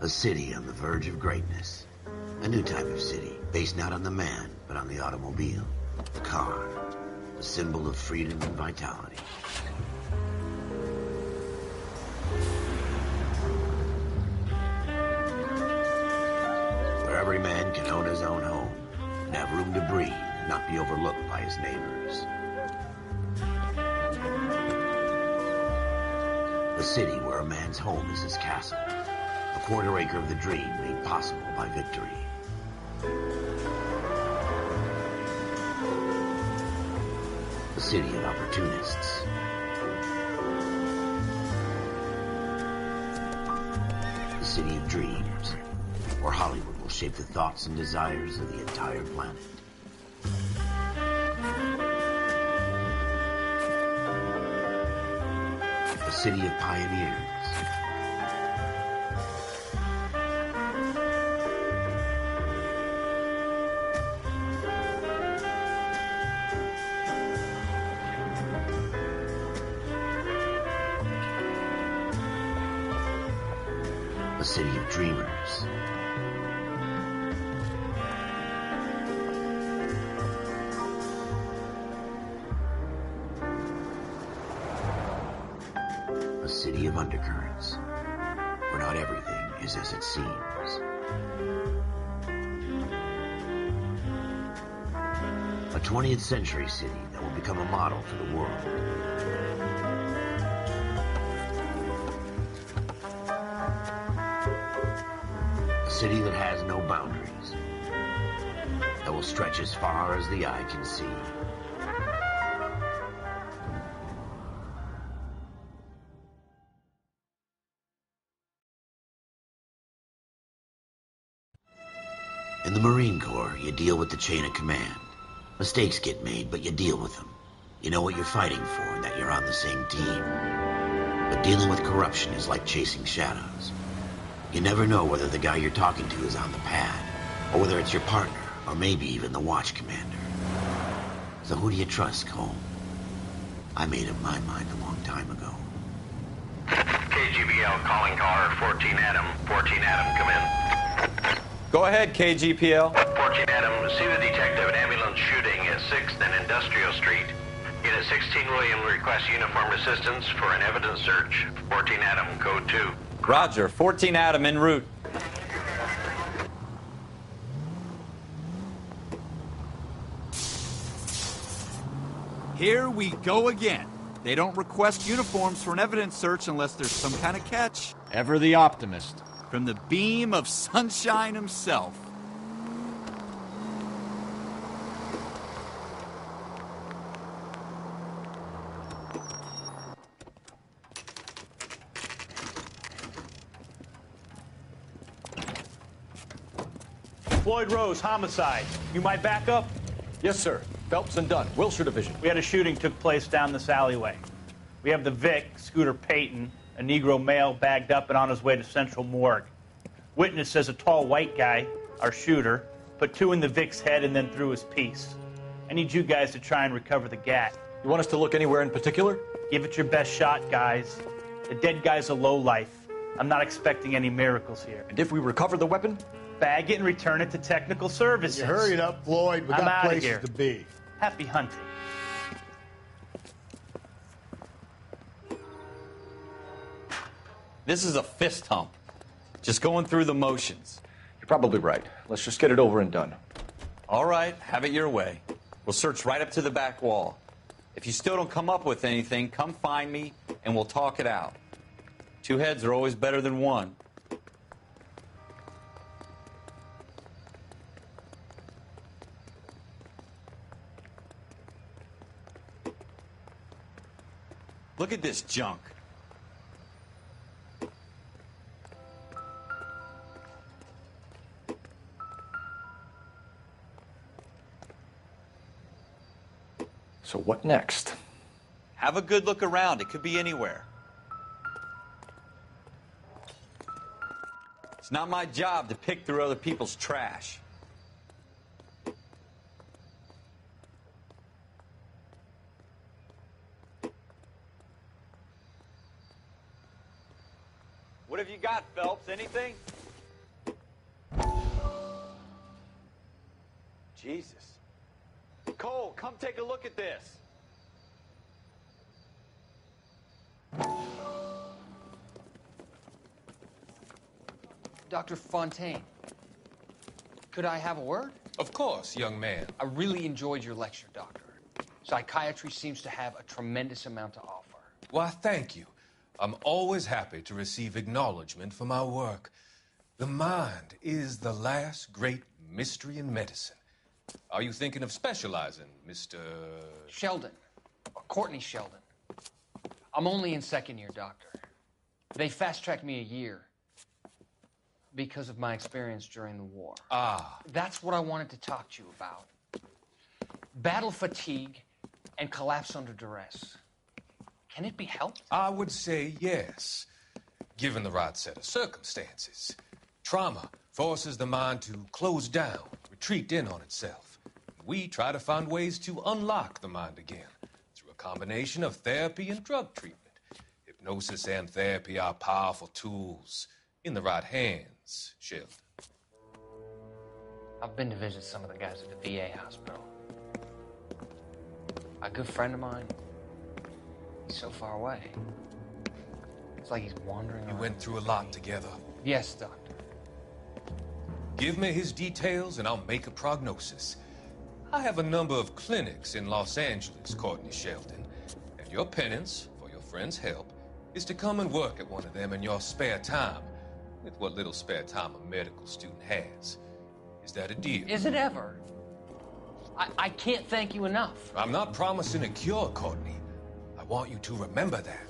A city on the verge of greatness. A new type of city, based not on the man, but on the automobile. The car. The symbol of freedom and vitality. Where every man can own his own home, and have room to breathe, and not be overlooked by his neighbors. A city where a man's home is his castle. A quarter acre of the dream made possible by victory. A city of opportunists. A city of dreams, where Hollywood will shape the thoughts and desires of the entire planet. A city of pioneers. A city of dreamers. A city of undercurrents, where not everything is as it seems. A 20th century city that will become a model for the world. A city that has no boundaries, that will stretch as far as the eye can see. In the Marine Corps, you deal with the chain of command. Mistakes get made, but you deal with them. You know what you're fighting for and that you're on the same team. But dealing with corruption is like chasing shadows. You never know whether the guy you're talking to is on the pad, or whether it's your partner, or maybe even the watch commander. So who do you trust, Cole? I made up my mind a long time ago. KGBL calling caller 14 Adam. 14 Adam, come in. Go ahead, KGPL. 14 Adam, see the detective, an ambulance shooting at 6th and Industrial Street. Unit 16 William requests uniformed assistance for an evidence search. 14 Adam, code 2. Roger, 14 Adam en route. Here we go again. They don't request uniforms for an evidence search unless there's some kind of catch. Ever the optimist. From the beam of sunshine himself. Floyd Rose, homicide. You might back up? Yes, sir. Phelps and Dunn, Wilshire Division. We had a shooting took place down this alleyway. We have the Vic, Scooter Payton, a Negro male bagged up and on his way to Central Morgue. Witness says a tall white guy, our shooter, put 2 in the Vic's head and then threw his piece. I need you guys to try and recover the gat. You want us to look anywhere in particular? Give it your best shot, guys. The dead guy's a lowlife. I'm not expecting any miracles here. And if we recover the weapon? Bag it and return it to technical services. You hurry it up, Floyd. We I'm got outta places here. to be. Happy hunting. This is a fist hump. Just going through the motions. You're probably right. Let's just get it over and done. All right, have it your way. We'll search right up to the back wall. If you still don't come up with anything, come find me and we'll talk it out. 2 heads are always better than 1. Look at this junk. So what next? Have a good look around. It could be anywhere. It's not my job to pick through other people's trash. What have you got, Phelps? Anything? Jesus. Cole, come take a look at this. Dr. Fontaine, could I have a word? Of course, young man. I really enjoyed your lecture, Doctor. Psychiatry seems to have a tremendous amount to offer. Why, thank you. I'm always happy to receive acknowledgement for my work. The mind is the last great mystery in medicine. Are you thinking of specializing, Mr. Sheldon, or Courtney Sheldon. I'm only in second year, Doctor. They fast-tracked me a year because of my experience during the war. Ah. That's what I wanted to talk to you about. Battle fatigue and collapse under duress. Can it be helped? I would say yes, given the right set of circumstances. Trauma forces the mind to close down, retreat in on itself. We try to find ways to unlock the mind again through a combination of therapy and drug treatment. Hypnosis and therapy are powerful tools in the right hands, Sheldon. I've been to visit some of the guys at the VA hospital. A good friend of mine, he's so far away. It's like he's wandering You around. went through a lot together. Yes, Doctor. Give me his details and I'll make a prognosis. I have a number of clinics in Los Angeles, Courtney Sheldon, and your penance, for your friend's help, is to come and work at one of them in your spare time, with what little spare time a medical student has. Is that a deal? Is it ever? I can't thank you enough. I'm not promising a cure, Courtney. I want you to remember that.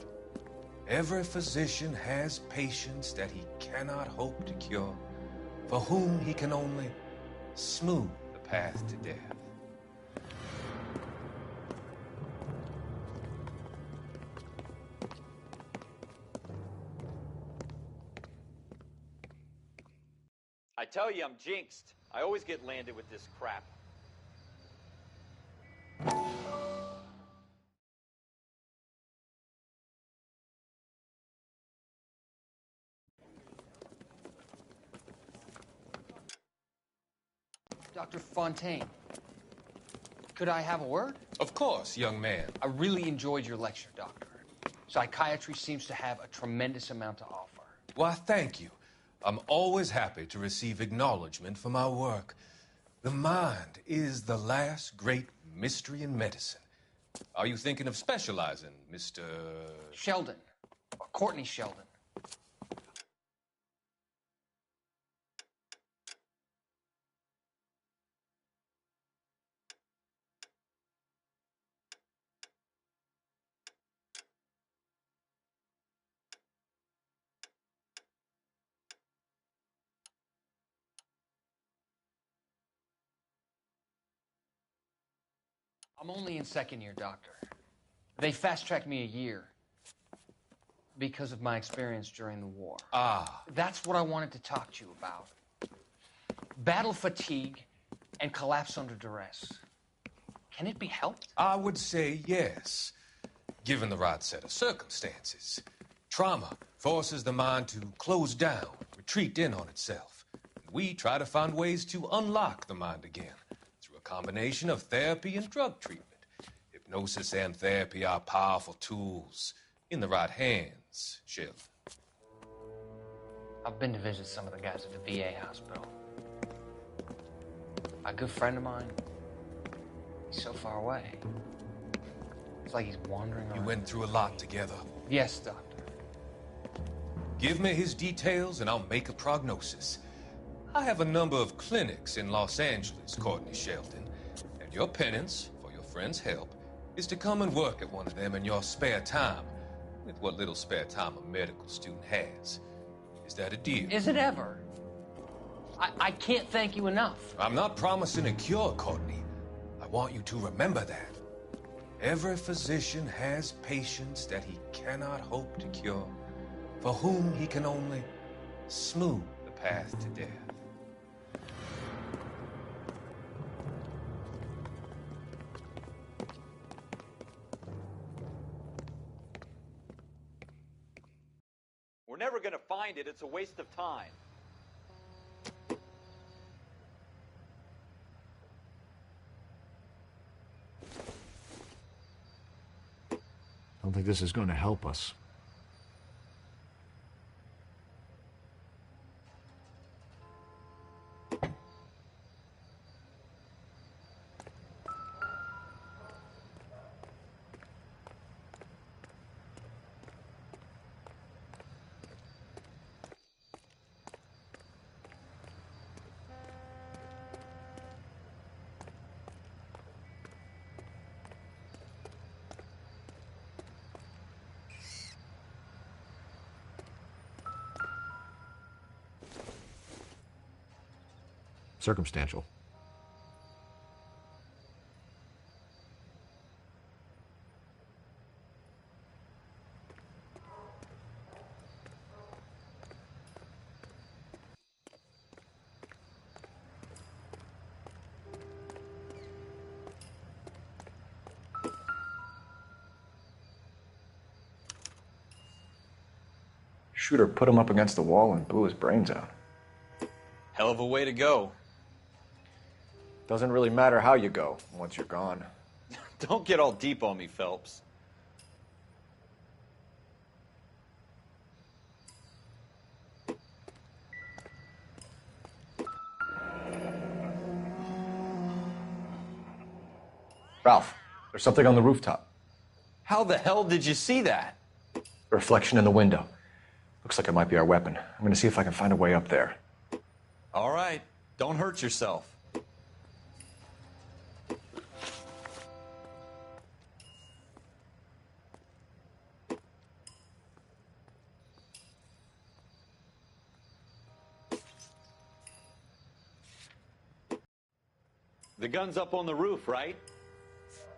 Every physician has patients that he cannot hope to cure, for whom he can only smooth the path to death. I tell you, I'm jinxed. I always get landed with this crap. Dr. Fontaine, could I have a word? Of course, young man. I really enjoyed your lecture, Doctor. Psychiatry seems to have a tremendous amount to offer. Why, thank you. I'm always happy to receive acknowledgement for my work. The mind is the last great mystery in medicine. Are you thinking of specializing, Mr. Sheldon, or Courtney Sheldon. I'm only in second year, Doctor. They fast-tracked me a year because of my experience during the war. Ah. That's what I wanted to talk to you about. Battle fatigue and collapse under duress. Can it be helped? I would say yes, given the right set of circumstances. Trauma forces the mind to close down, retreat in on itself. We try to find ways to unlock the mind again through a combination of therapy and drug treatment. Hypnosis and therapy are powerful tools in the right hands, Sheldon. I've been to visit some of the guys at the VA hospital. A good friend of mine, he's so far away. It's like he's wandering around. You went through a lot together. Yes, Doctor. Give me his details and I'll make a prognosis. I have a number of clinics in Los Angeles, Courtney Sheldon, and your penance, for your friend's help, is to come and work at one of them in your spare time, with what little spare time a medical student has. Is that a deal? Is it ever? I can't thank you enough. I'm not promising a cure, Courtney. I want you to remember that. Every physician has patients that he cannot hope to cure, for whom he can only smooth the path to death. We're never going to find it. It's a waste of time. don't think this is going to help us. Circumstantial. Shooter put him up against the wall and blew his brains out. Hell of a way to go. Doesn't really matter how you go once you're gone. Don't get all deep on me, Phelps. Ralph, there's something on the rooftop. How the hell did you see that? A reflection in the window. Looks like it might be our weapon. I'm gonna see if I can find a way up there. All right, don't hurt yourself. The gun's up on the roof, right?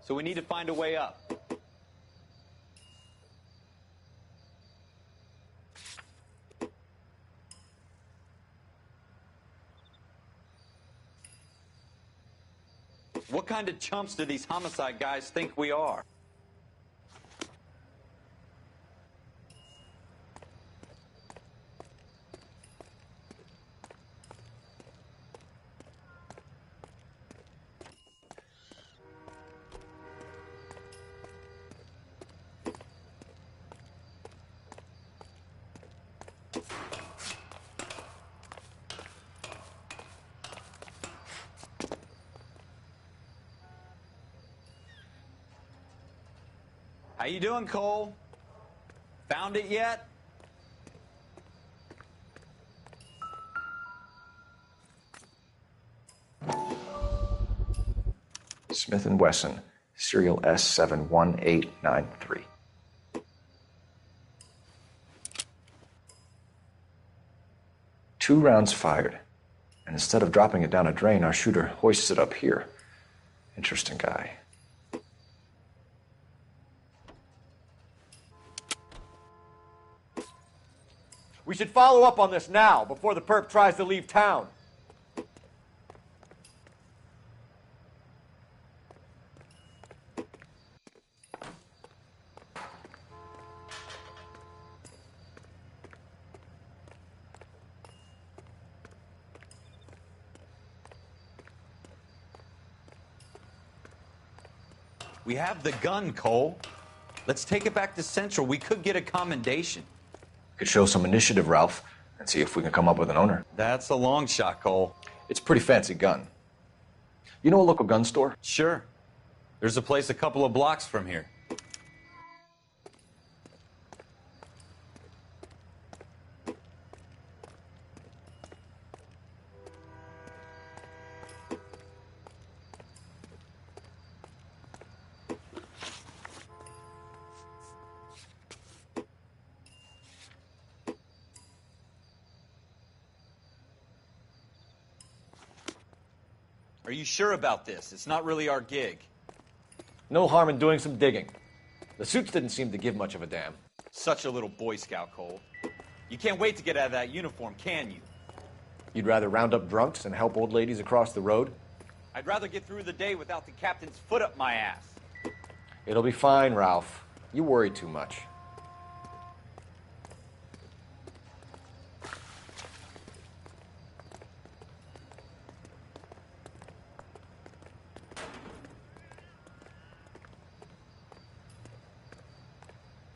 So we need to find a way up. What kind of chumps do these homicide guys think we are? How you doing, Cole? Found it yet? Smith & Wesson, serial S71893. Two rounds fired, and instead of dropping it down a drain, our shooter hoists it up here. Interesting guy. We should follow up on this now, before the perp tries to leave town. We have the gun, Cole. Let's take it back to Central. We could get a commendation. Could show some initiative, Ralph, and see if we can come up with an owner. That's a long shot, Cole. It's a pretty fancy gun. You know a local gun store? Sure. There's a place a couple of blocks from here. Are you sure about this? It's not really our gig. No harm in doing some digging. The suits didn't seem to give much of a damn. Such a little Boy Scout, Cole. You can't wait to get out of that uniform, can you? You'd rather round up drunks than help old ladies across the road? I'd rather get through the day without the captain's foot up my ass. It'll be fine, Ralph. You worry too much.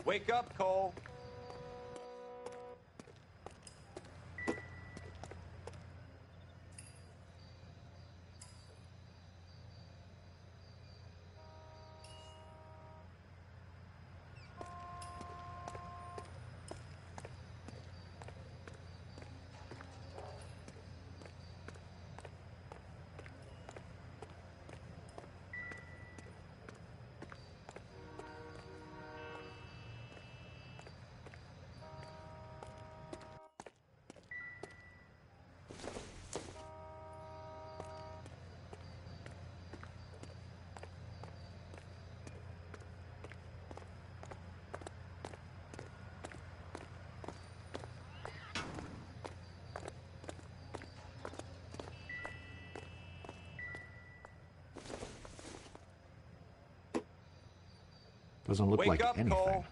Wake up, Cole. Doesn't look Wake like up, anything. Cole.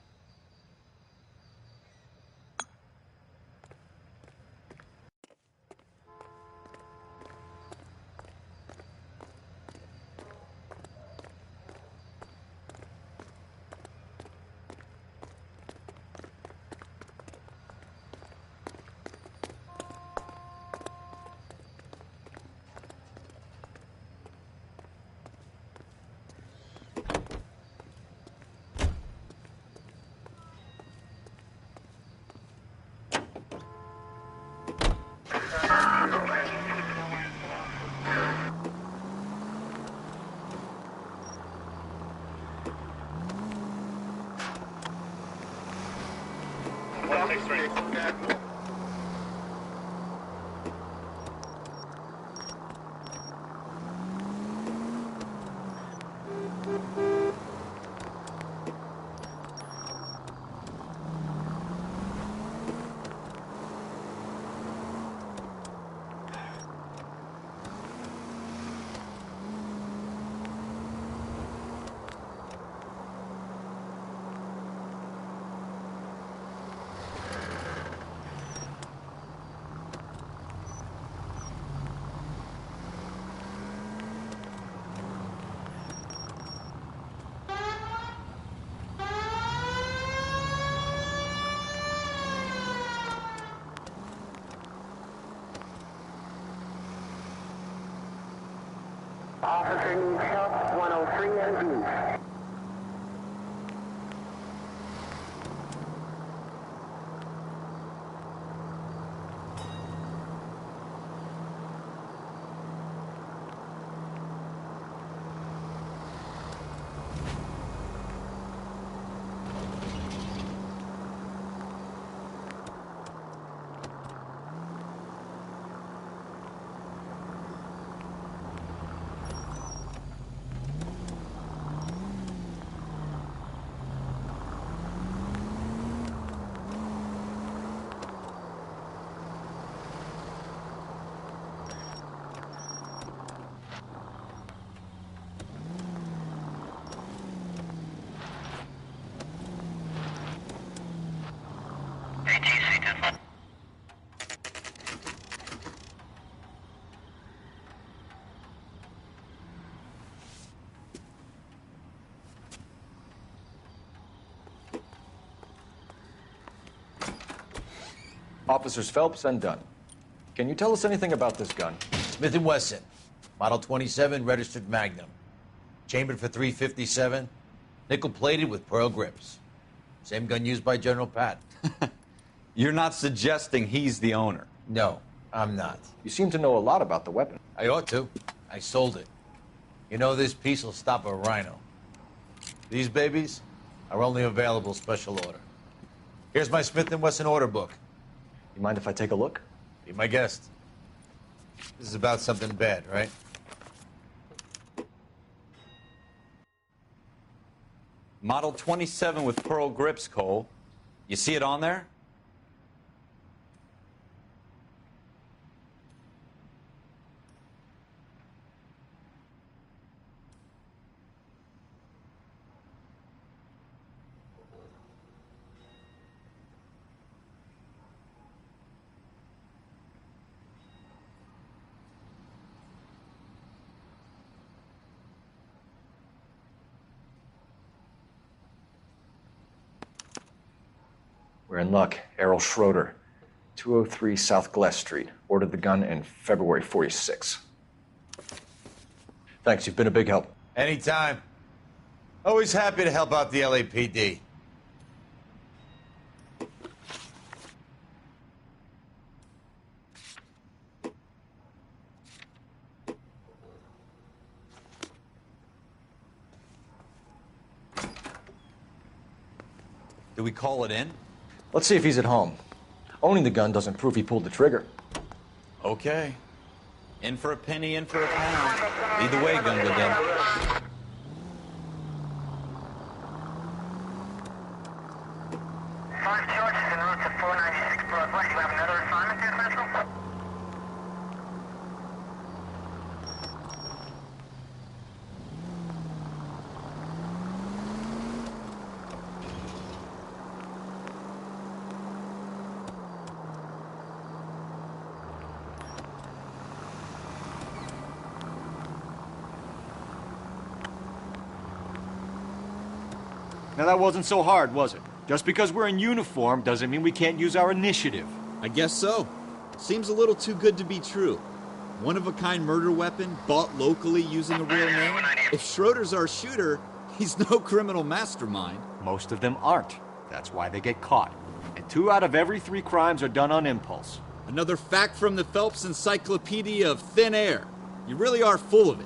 Officer needs help, 103 and east. Officers Phelps and Dunn. Can you tell us anything about this gun? Smith & Wesson, Model 27, registered Magnum. Chambered for .357, nickel-plated with pearl grips. Same gun used by General Patton. You're not suggesting he's the owner? No, I'm not. You seem to know a lot about the weapon. I ought to. I sold it. You know, this piece will stop a rhino. These babies are only available special order. Here's my Smith & Wesson order book. You mind if I take a look? Be my guest. This is about something bad, right? Model 27 with pearl grips, Cole. You see it on there? We're in luck. Errol Schroeder, 203 South Glass Street. Ordered the gun in February 46. Thanks, you've been a big help. Anytime. Always happy to help out the LAPD. Do we call it in? Let's see if he's at home. Owning the gun doesn't prove he pulled the trigger. Okay. In for a penny, in for a pound. Either way, Gunga Din. Five charges en route to 496 Broadwest. You have another assignment there, Central? Now that wasn't so hard, was it? Just because we're in uniform doesn't mean we can't use our initiative. I guess so. Seems a little too good to be true. One-of-a-kind murder weapon, bought locally using a real name. If Schroeder's our shooter, he's no criminal mastermind. Most of them aren't. That's why they get caught. And 2 out of every 3 crimes are done on impulse. Another fact from the Phelps Encyclopedia of Thin Air. You really are full of it.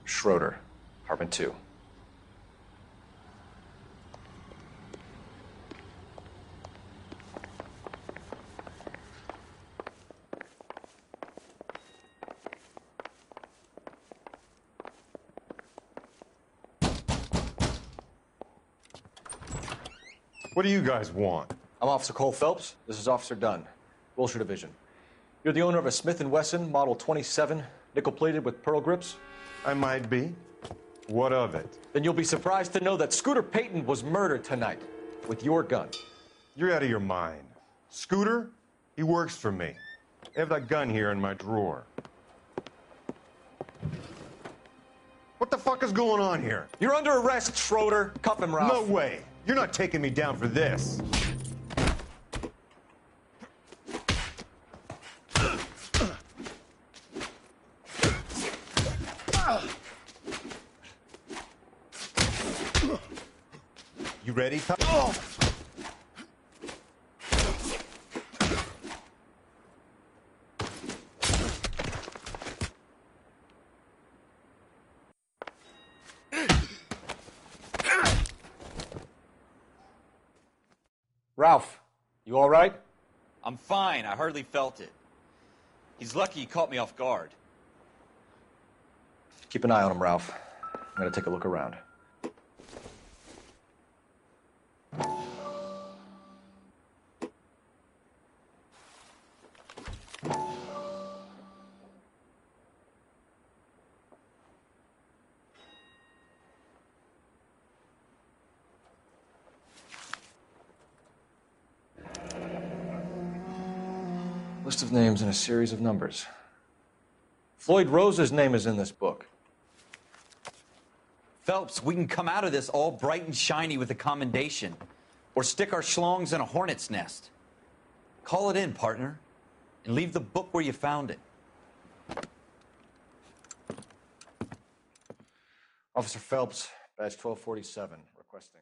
Schroeder, apartment 2. What do you guys want? I'm Officer Cole Phelps. This is Officer Dunn, Wilshire Division. You're the owner of a Smith & Wesson Model 27, nickel-plated with pearl grips? I might be. What of it? Then you'll be surprised to know that Scooter Payton was murdered tonight with your gun. You're out of your mind. Scooter? He works for me. I have that gun here in my drawer. What the fuck is going on here? You're under arrest, Schroeder. Cuff him, Ralph. No way. You're not taking me down for this. You ready? Oh! Ralph, you all right? I'm fine. I hardly felt it. He's lucky he caught me off guard. Keep an eye on him, Ralph. I'm gonna take a look around. List of names and a series of numbers. Floyd Rose's name is in this book. Phelps, we can come out of this all bright and shiny with a commendation. Or stick our schlongs in a hornet's nest. Call it in, partner. And leave the book where you found it. Officer Phelps, badge 1247, requesting.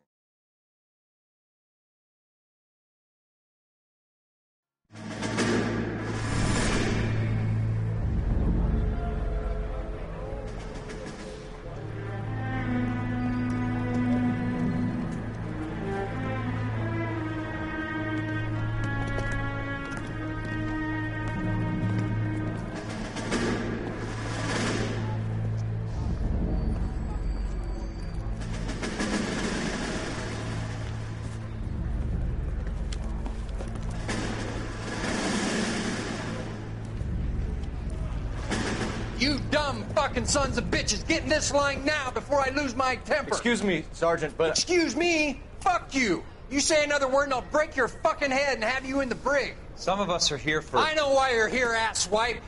You dumb fucking sons of bitches, get in this line now before I lose my temper. Excuse me, Sergeant, but... Excuse me? Fuck you. You say another word and I'll break your fucking head and have you in the brig. Some of us are here for... I know why you're here, asswipe.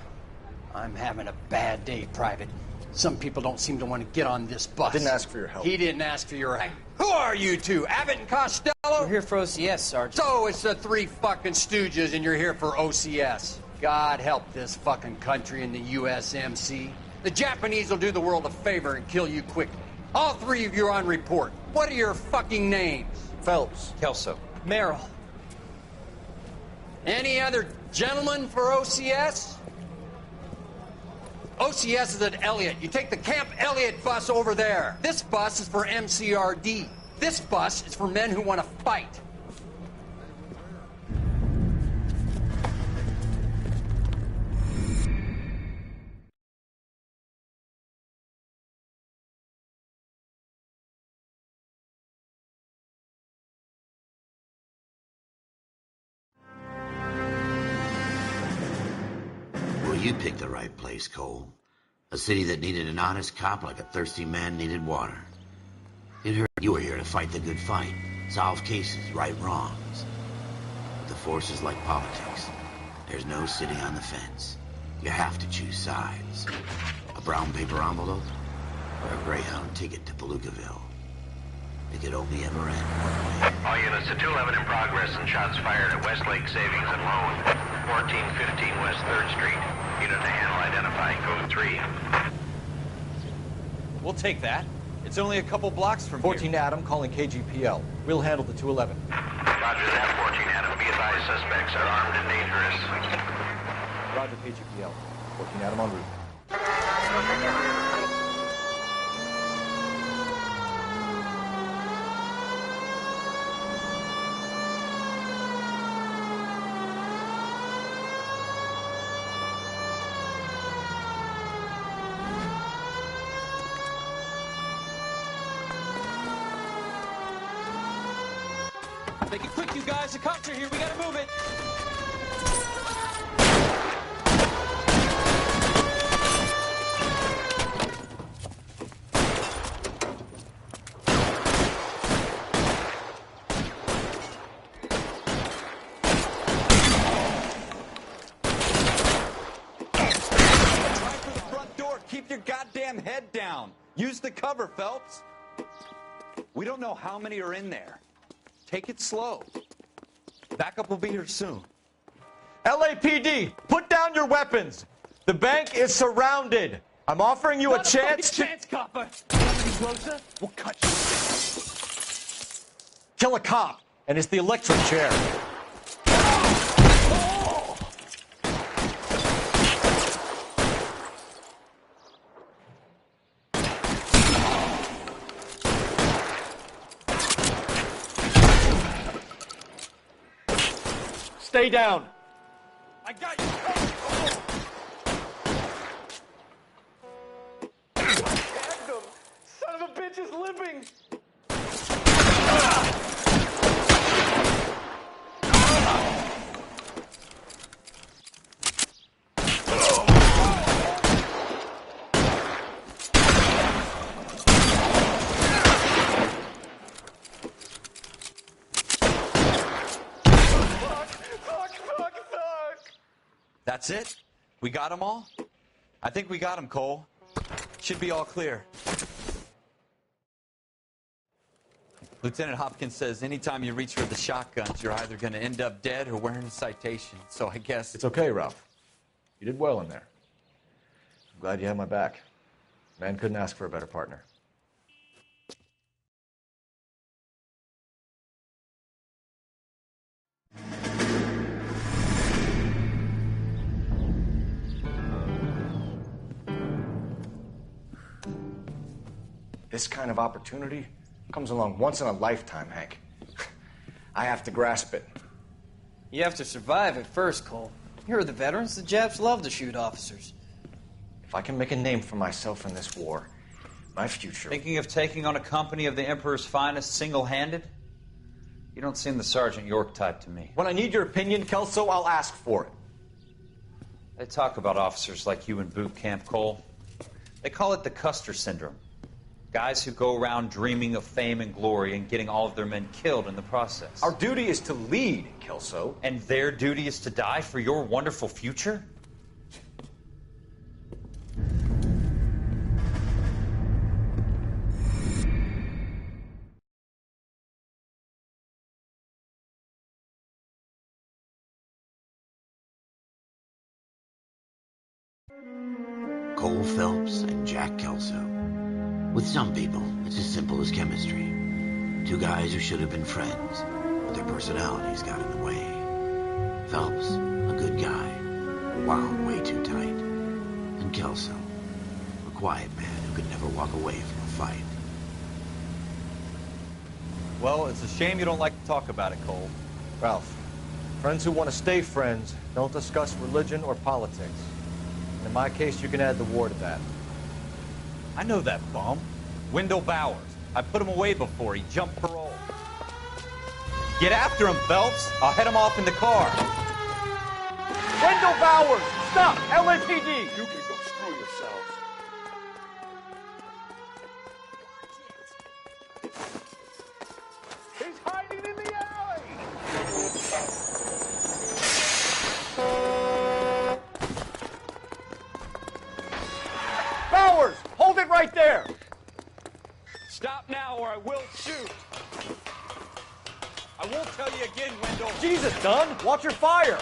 I'm having a bad day, Private. Some people don't seem to want to get on this bus. Didn't ask for your help. He didn't ask for your help. Who are you two? Abbott and Costello? We're here for OCS, Sergeant. So it's the three fucking stooges and you're here for OCS. God help this fucking country and the USMC. The Japanese will do the world a favor and kill you quickly. All three of you are on report. What are your fucking names? Phelps. Kelso. Merrill. Any other gentlemen for OCS? OCS is at Elliott. You take the Camp Elliott bus over there. This bus is for MCRD. This bus is for men who want to fight. You picked the right place, Cole. A city that needed an honest cop like a thirsty man needed water. It hurt. You were here to fight the good fight, solve cases, right wrongs. But the force is like politics. There's no sitting on the fence. You have to choose sides. A brown paper envelope or a Greyhound ticket to Palookaville. It could only ever end one way. All units to 211 in progress and shots fired at Westlake Savings and Loan, 1415 West 3rd Street. Unit to handle identifying code 3. We'll take that. It's only a couple blocks from 14 here. Adam calling KGPL. We'll handle the 211. Roger that, 14 Adam. Be advised, suspects are armed and dangerous. Roger, KGPL. 14 Adam en route. Make it quick, you guys. The cops are here. We gotta move it. Try for the front door. Keep your goddamn head down. Use the cover, Phelps. We don't know how many are in there. Take it slow. Backup will be here soon. LAPD, put down your weapons. The bank is surrounded. I'm offering you a chance to... chance, copper. Any closer? We'll cut you. Kill a cop, and it's the electric chair. Stay down. I got you. Son of a bitch is limping. That's it? We got them all? I think we got them, Cole. Should be all clear. Lieutenant Hopkins says anytime you reach for the shotguns, you're either going to end up dead or wearing a citation. So I guess... It's okay, Ralph. You did well in there. I'm glad you had my back. Man couldn't ask for a better partner. This kind of opportunity comes along once in a lifetime, Hank. I have to grasp it. You have to survive it first, Cole. Here are the veterans. The Japs love to shoot officers. If I can make a name for myself in this war, my future... Thinking of taking on a company of the Emperor's finest single-handed? You don't seem the Sergeant York type to me. When I need your opinion, Kelso, I'll ask for it. They talk about officers like you in boot camp, Cole. They call it the Custer syndrome. Guys who go around dreaming of fame and glory and getting all of their men killed in the process. Our duty is to lead, Kelso. And their duty is to die for your wonderful future? Cole Phelps and Jack Kelso. With some people, it's as simple as chemistry. Two guys who should have been friends, but their personalities got in the way. Phelps, a good guy, wound way too tight. And Kelso, a quiet man who could never walk away from a fight. Well, it's a shame you don't like to talk about it, Cole. Ralph, friends who want to stay friends don't discuss religion or politics. And in my case, you can add the war to that. I know that bum. Wendell Bowers. I put him away before. He jumped parole. Get after him, Phelps. I'll head him off in the car. Wendell Bowers! Stop! LAPD! You can go screw yourselves. He's hiding in the alley. Bowers! Hold it right there! Stop now or I will shoot. I won't tell you again, Wendell. Jesus, Dunn! Watch your fire!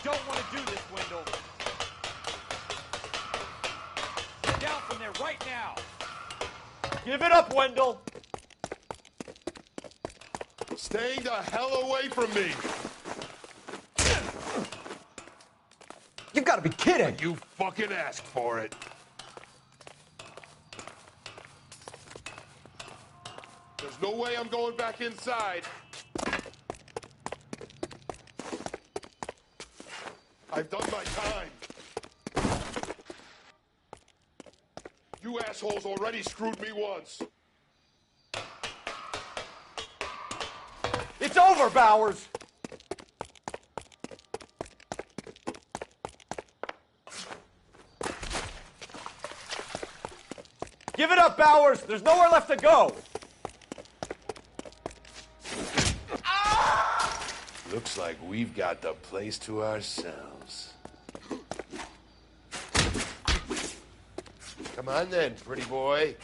Don't want to do this, Wendell. Get down from there right now. Give it up, Wendell! Staying the hell away from me. You've got to be kidding! You fucking asked for it. There's no way I'm going back inside. I've done my time. You assholes already screwed me once. It's over, Bowers! Give it up, Bowers! There's nowhere left to go! Looks like we've got the place to ourselves. Come on then, pretty boy.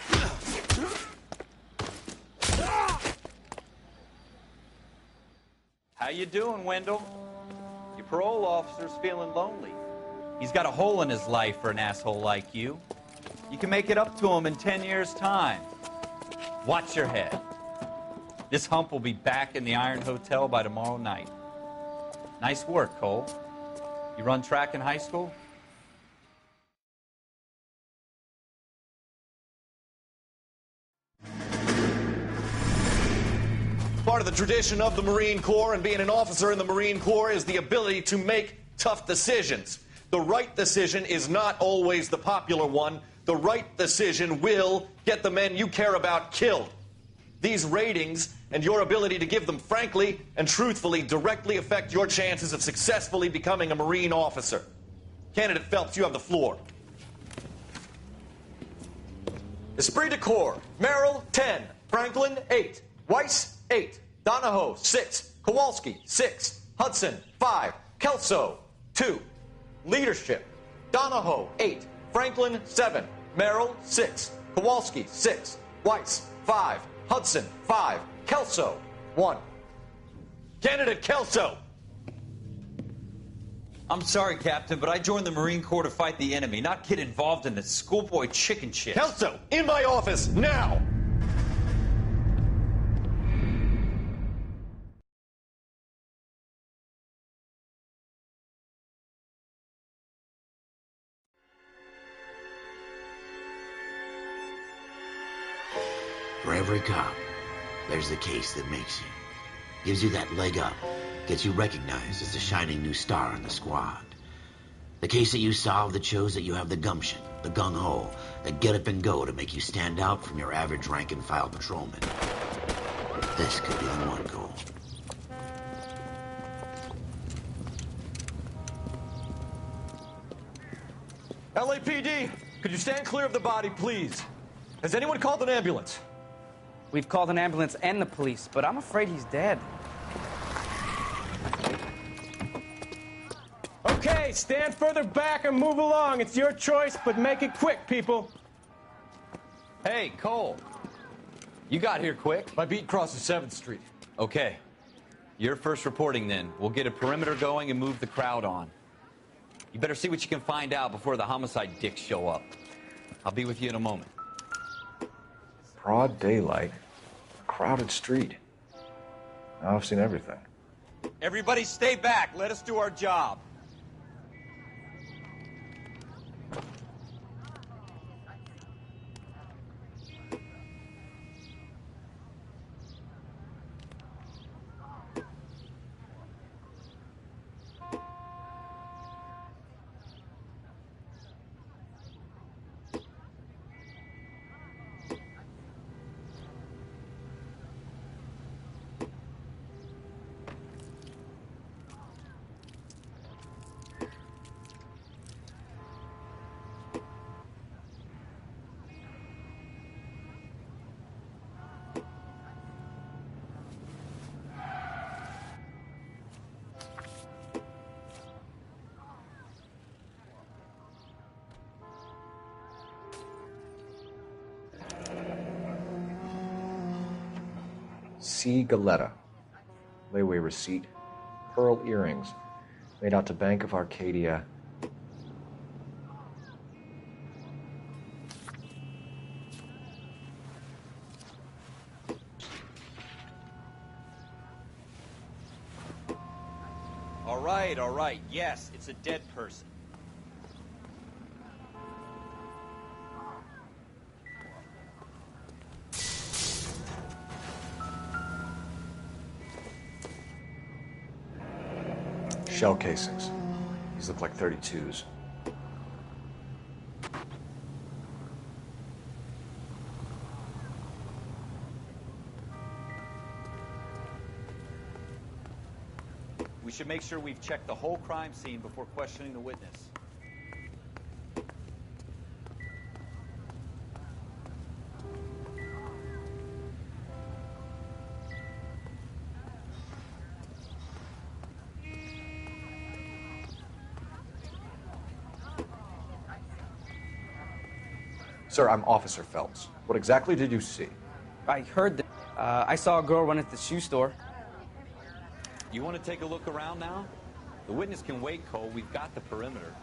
How you doing, Wendell? Your parole officer's feeling lonely. He's got a hole in his life for an asshole like you. You can make it up to him in 10 years' time. Watch your head. This hump will be back in the Iron Hotel by tomorrow night. Nice work, Cole. You run track in high school? Part of the tradition of the Marine Corps and being an officer in the Marine Corps is the ability to make tough decisions. The right decision is not always the popular one. The right decision will get the men you care about killed. These ratings and your ability to give them frankly and truthfully directly affect your chances of successfully becoming a Marine officer. Candidate Phelps, you have the floor. Esprit de Corps, Merrill, 10. Franklin, 8. Weiss, 8. Donahoe, 6. Kowalski, 6. Hudson, 5. Kelso, 2. Leadership, Donahoe, 8. Franklin, 7. Merrill, 6. Kowalski, 6. Weiss, 5. Hudson, 5. Kelso, 1. Candidate Kelso. I'm sorry, Captain, but I joined the Marine Corps to fight the enemy, not get involved in this schoolboy chicken shit. Kelso, in my office, now! For every cop, there's the case that makes you. Gives you that leg up. Gets you recognized as the shining new star in the squad. The case that you solve that shows that you have the gumption, the gung-ho, the get up and go to make you stand out from your average rank-and-file patrolman. This could be the one, Cole. LAPD, could you stand clear of the body, please? Has anyone called an ambulance? We've called an ambulance and the police, but I'm afraid he's dead. Okay, stand further back and move along. It's your choice, but make it quick, people. Hey, Cole. You got here quick. My beat crosses 7th Street. Okay. You're first reporting then. We'll get a perimeter going and move the crowd on. You better see what you can find out before the homicide dicks show up. I'll be with you in a moment. Broad daylight, a crowded street. Now I've seen everything. Everybody stay back. Let us do our job. C. Galetta. Layaway receipt. Pearl earrings. Made out to Bank of Arcadia. All right. Yes, it's a dead person. Shell casings. These look like 32s. We should make sure we've checked the whole crime scene before questioning the witness. Sir, I'm Officer Phelps. What exactly did you see? I heard that. I saw a girl run at the shoe store. You want to take a look around now? The witness can wait, Cole. We've got the perimeter.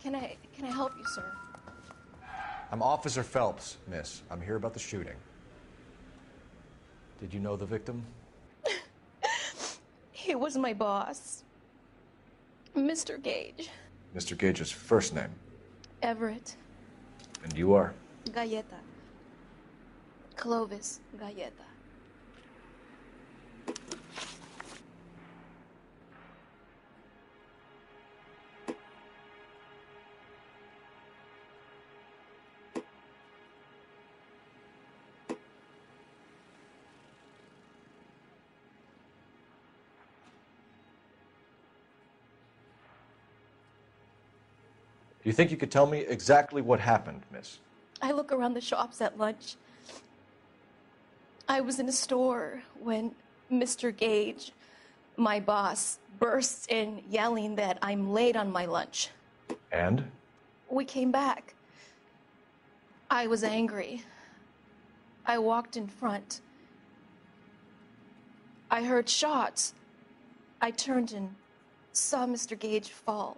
Can I help you, sir? I'm Officer Phelps, miss. I'm here about the shooting. Did you know the victim? He was my boss, Mr. Gage. Mr. Gage's first name. Everett. And you are? Galleta. Clovis Galleta. Do you think you could tell me exactly what happened, miss? I look around the shops at lunch. I was in a store when Mr. Gage, my boss, bursts in yelling that I'm late on my lunch. And? We came back. I was angry. I walked in front. I heard shots. I turned and saw Mr. Gage fall.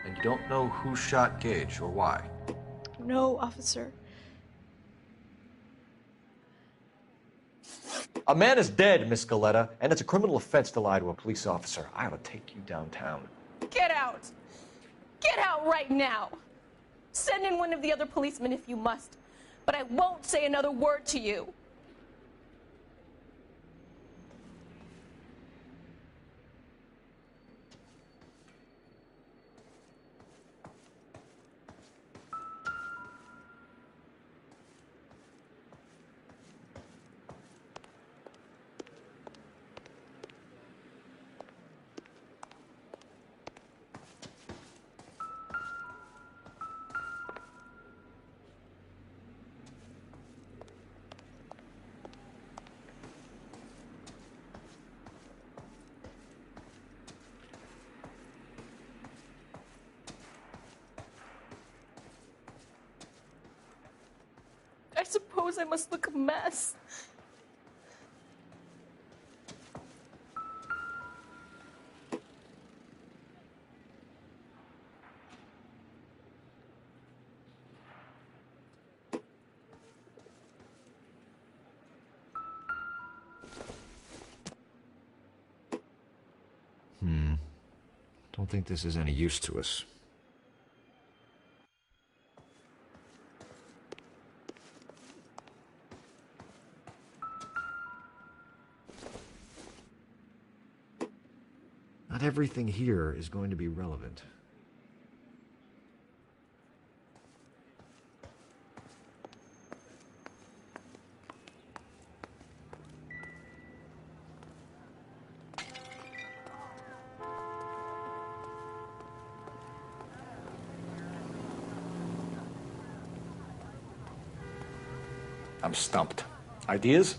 And you don't know who shot Gage or why? No, officer. A man is dead, Miss Galletta, and it's a criminal offense to lie to a police officer. I ought to take you downtown. Get out! Get out right now! Send in one of the other policemen if you must, but I won't say another word to you. I suppose I must look a mess. Don't think this is any use to us. Not everything here is going to be relevant. I'm stumped. Ideas?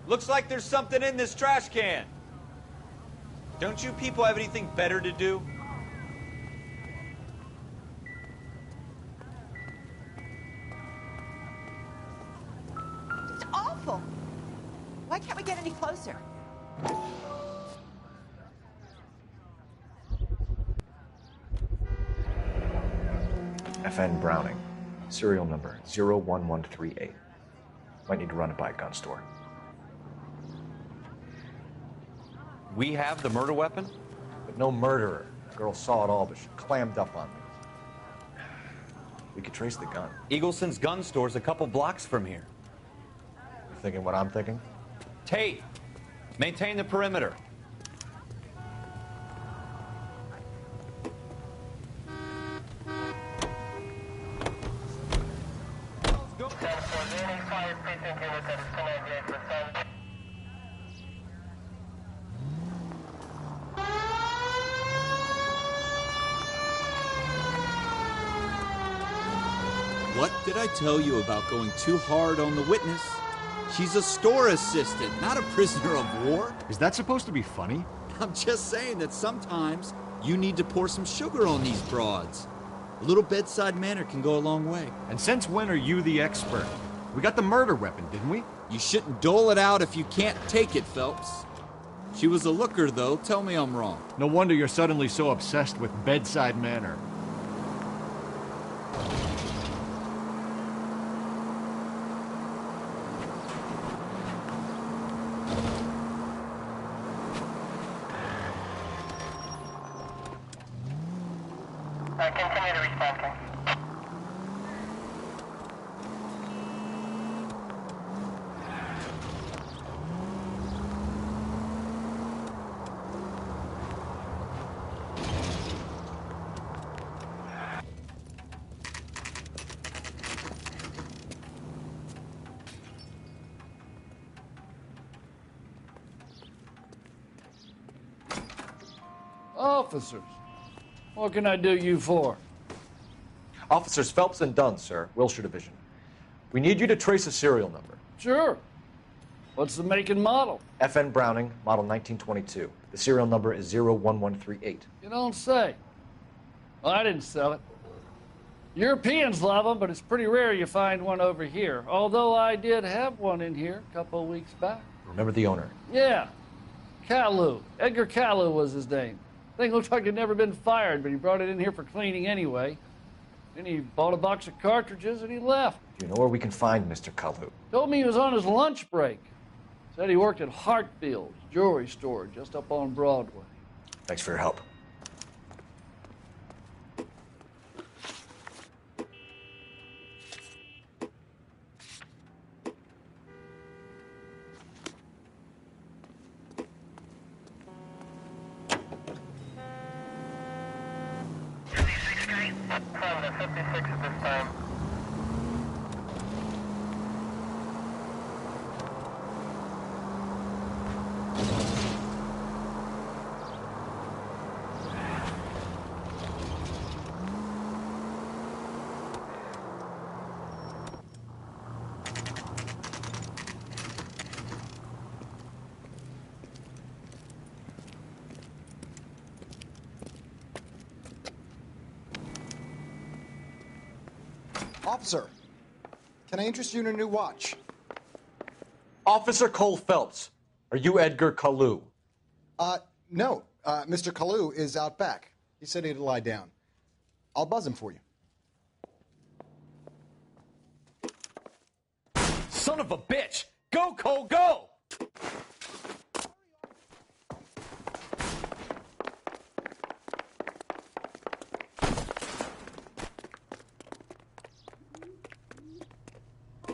Looks like there's something in this trash can. Don't you people have anything better to do? It's awful. Why can't we get any closer? FN Browning. Serial number 01138. Might need to run it by a gun store. We have the murder weapon? But no murderer. Girl saw it all, but she clammed up on me. We could trace the gun. Eagleson's gun store's a couple blocks from here. You thinking what I'm thinking? Tate, maintain the perimeter. What did I tell you about going too hard on the witness? She's a store assistant, not a prisoner of war. Is that supposed to be funny? I'm just saying that sometimes you need to pour some sugar on these broads. A little bedside manner can go a long way. And since when are you the expert? We got the murder weapon, didn't we? You shouldn't dole it out if you can't take it, Phelps. She was a looker, though. Tell me I'm wrong. No wonder you're suddenly so obsessed with bedside manner. Continue to respond, King. Officers, what can I do you for? Officers Phelps and Dunn, sir, Wilshire Division. We need you to trace a serial number. Sure. What's the make and model? FN Browning, model 1922. The serial number is 01138. You don't say. Well, I didn't sell it. Europeans love them, but it's pretty rare you find one over here. Although I did have one in here a couple of weeks back. Remember the owner? Yeah. Caillou. Edgar Caillou was his name. Thing looked like he'd never been fired, but he brought it in here for cleaning anyway. Then he bought a box of cartridges and he left. Do you know where we can find Mr. Kalu? Told me he was on his lunch break. Said he worked at Hartfield's jewelry store just up on Broadway. Thanks for your help. From the 56 at this time. Officer, can I interest you in a new watch? Officer Cole Phelps, are you Edgar Kalu? No. Mr. Kalu is out back. He said he'd lie down. I'll buzz him for you. Son of a bitch! Go, Cole, go!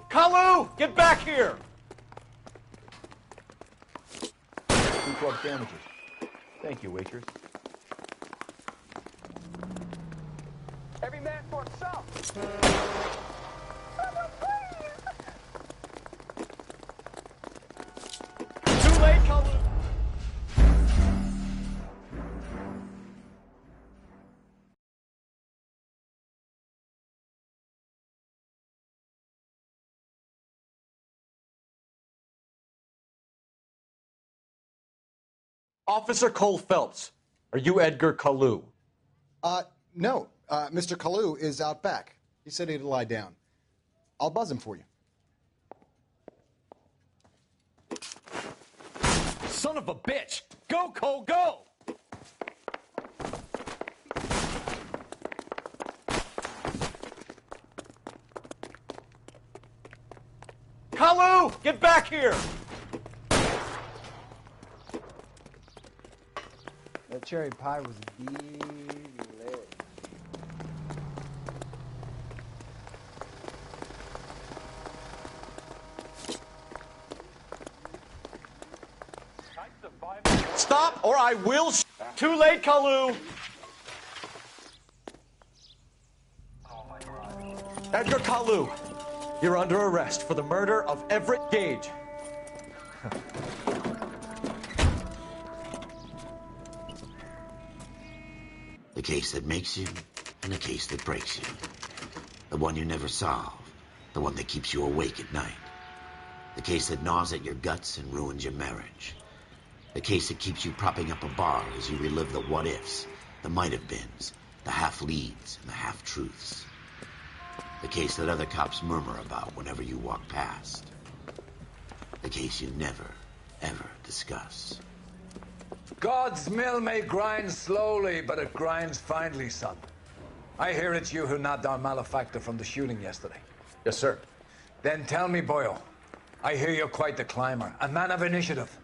Kalu! Get back here! 212 damages. Thank you, waitress. Every man for himself. Too late, Kalu! Officer Cole Phelps, are you Edgar Kalu? No. Mr. Kalu is out back. He said he'd lie down. I'll buzz him for you. Son of a bitch! Go, Cole, go! Kalu! Get back here! That cherry pie was delicious. Stop, or I will. Too late, Kalu. Edgar Kalu, you're under arrest for the murder of Everett Gage. The case that makes you, and the case that breaks you. The one you never solve, the one that keeps you awake at night. The case that gnaws at your guts and ruins your marriage. The case that keeps you propping up a bar as you relive the what-ifs, the might-have-beens, the half-leads, and the half-truths. The case that other cops murmur about whenever you walk past. The case you never, ever discuss. God's mill may grind slowly, but it grinds finely, son. I hear it's you who nabbed our malefactor from the shooting yesterday. Yes, sir. Then tell me, Boyle, I hear you're quite the climber, a man of initiative.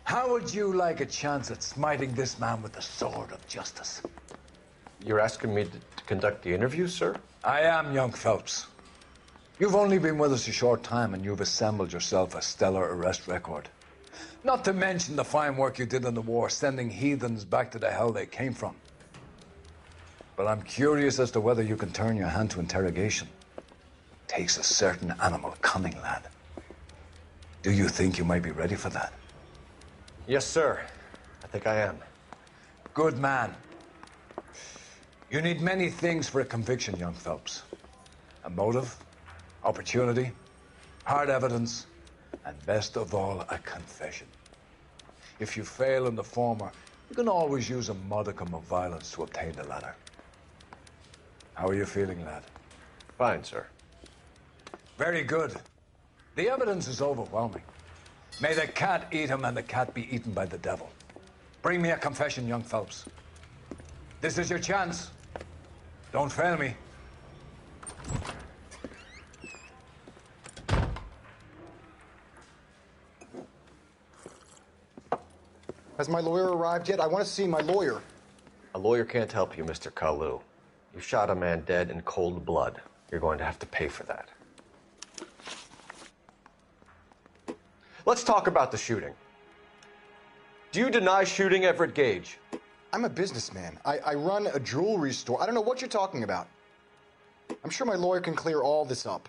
How would you like a chance at smiting this man with the sword of justice? You're asking me to conduct the interview, sir? I am, young Phelps. You've only been with us a short time, and you've assembled yourself a stellar arrest record. Not to mention the fine work you did in the war, sending heathens back to the hell they came from. But I'm curious as to whether you can turn your hand to interrogation. Takes a certain animal cunning, lad. Do you think you might be ready for that? Yes, sir. I think I am. Good man. You need many things for a conviction, young Phelps. A motive, opportunity, hard evidence, and best of all, a confession. If you fail in the former, you can always use a modicum of violence to obtain the latter. How are you feeling, lad? Fine, sir. Very good. The evidence is overwhelming. May the cat eat him and the cat be eaten by the devil. Bring me a confession, young Phelps. This is your chance. Don't fail me. Has my lawyer arrived yet? I want to see my lawyer. A lawyer can't help you, Mr. Kalu. You shot a man dead in cold blood. You're going to have to pay for that. Let's talk about the shooting. Do you deny shooting Everett Gage? I'm a businessman. I run a jewelry store. I don't know what you're talking about. I'm sure my lawyer can clear all this up.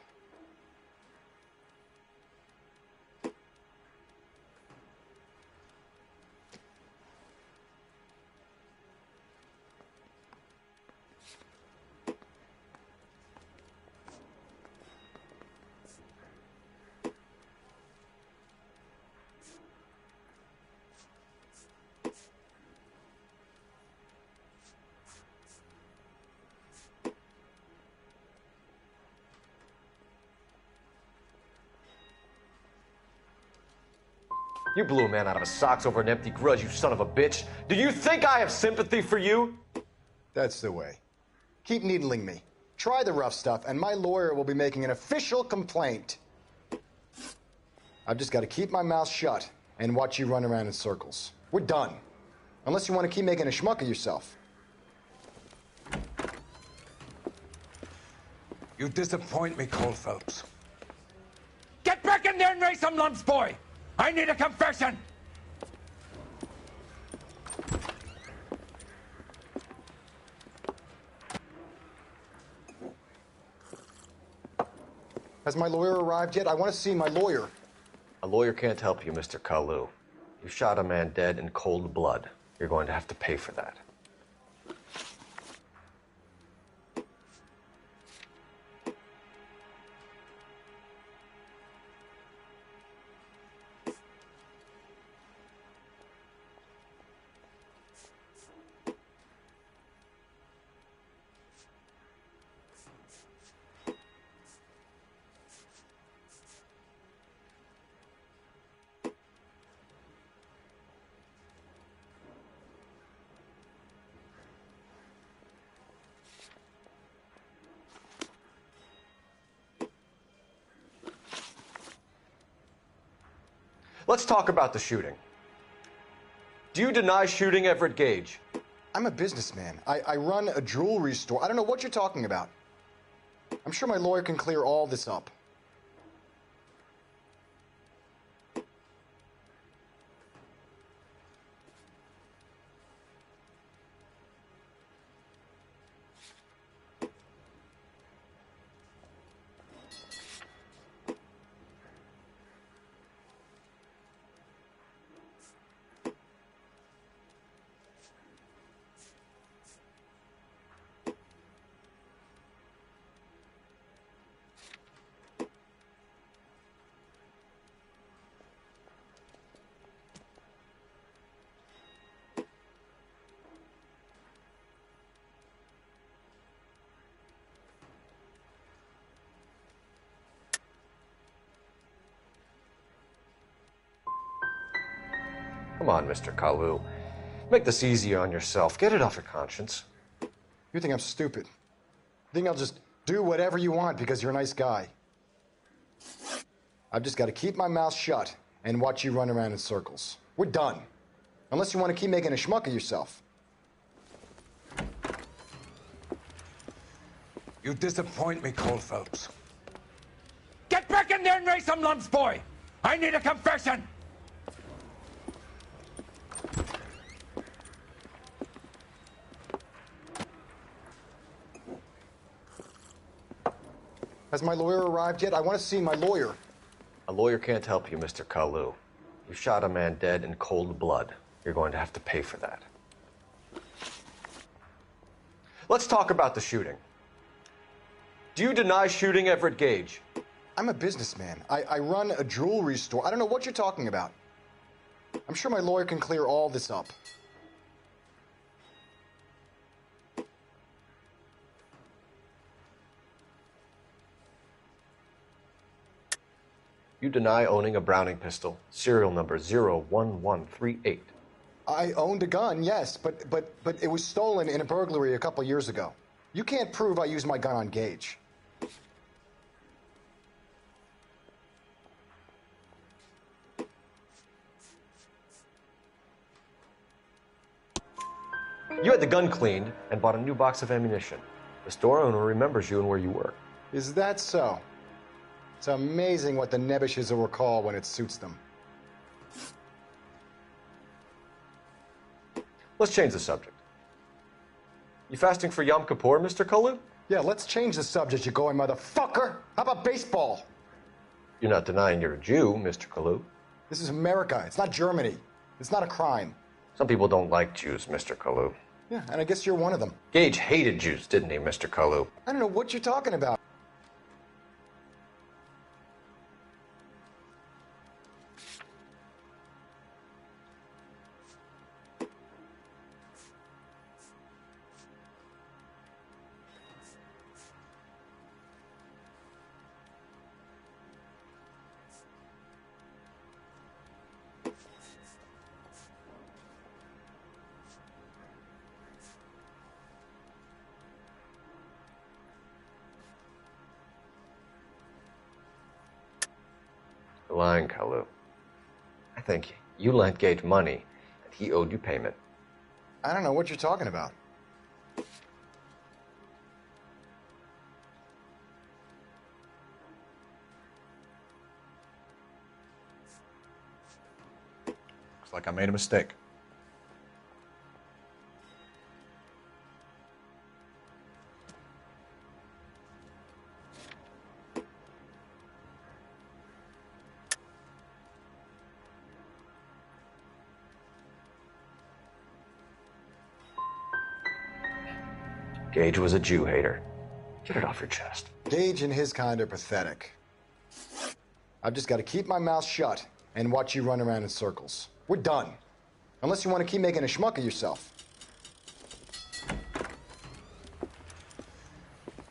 You blew a man out of his socks over an empty grudge, you son of a bitch. Do you think I have sympathy for you? That's the way. Keep needling me. Try the rough stuff, and my lawyer will be making an official complaint. I've just got to keep my mouth shut and watch you run around in circles. We're done. Unless you want to keep making a schmuck of yourself. You disappoint me, Cole Phelps. Get back in there and raise some lumps, boy! I need a confession! Has my lawyer arrived yet? I want to see my lawyer. A lawyer can't help you, Mr. Kalu. You shot a man dead in cold blood. You're going to have to pay for that. Let's talk about the shooting. Do you deny shooting Everett Gage? I'm a businessman. I run a jewelry store. I don't know what you're talking about. I'm sure my lawyer can clear all this up. Come on, Mr. Kalu. Make this easier on yourself. Get it off your conscience. You think I'm stupid? You think I'll just do whatever you want because you're a nice guy? I've just got to keep my mouth shut and watch you run around in circles. We're done. Unless you want to keep making a schmuck of yourself. You disappoint me, Cole Phelps. Get back in there and raise some lumps, boy! I need a confession! Has my lawyer arrived yet? I want to see my lawyer. A lawyer can't help you, Mr. Kalu. You shot a man dead in cold blood. You're going to have to pay for that. Let's talk about the shooting. Do you deny shooting Everett Gage? I'm a businessman. I run a jewelry store. I don't know what you're talking about. I'm sure my lawyer can clear all this up. You deny owning a Browning pistol, serial number 01138. I owned a gun, yes, but it was stolen in a burglary a couple years ago. You can't prove I used my gun on Gage. You had the gun cleaned and bought a new box of ammunition. The store owner remembers you and where you were. Is that so? It's amazing what the Nebbishes will recall when it suits them. Let's change the subject. You fasting for Yom Kippur, Mr. Kalu? Yeah, let's change the subject, you going motherfucker. How about baseball? You're not denying you're a Jew, Mr. Kalu. This is America. It's not Germany. It's not a crime. Some people don't like Jews, Mr. Kalu. Yeah, and I guess you're one of them. Gage hated Jews, didn't he, Mr. Kalu? I don't know what you're talking about. You're lying, Kalu. I think you lent Gage money, and he owed you payment. I don't know what you're talking about. Looks like I made a mistake. Gage was a Jew hater. Get it off your chest. Gage and his kind are pathetic. I've just got to keep my mouth shut and watch you run around in circles. We're done. Unless you want to keep making a schmuck of yourself.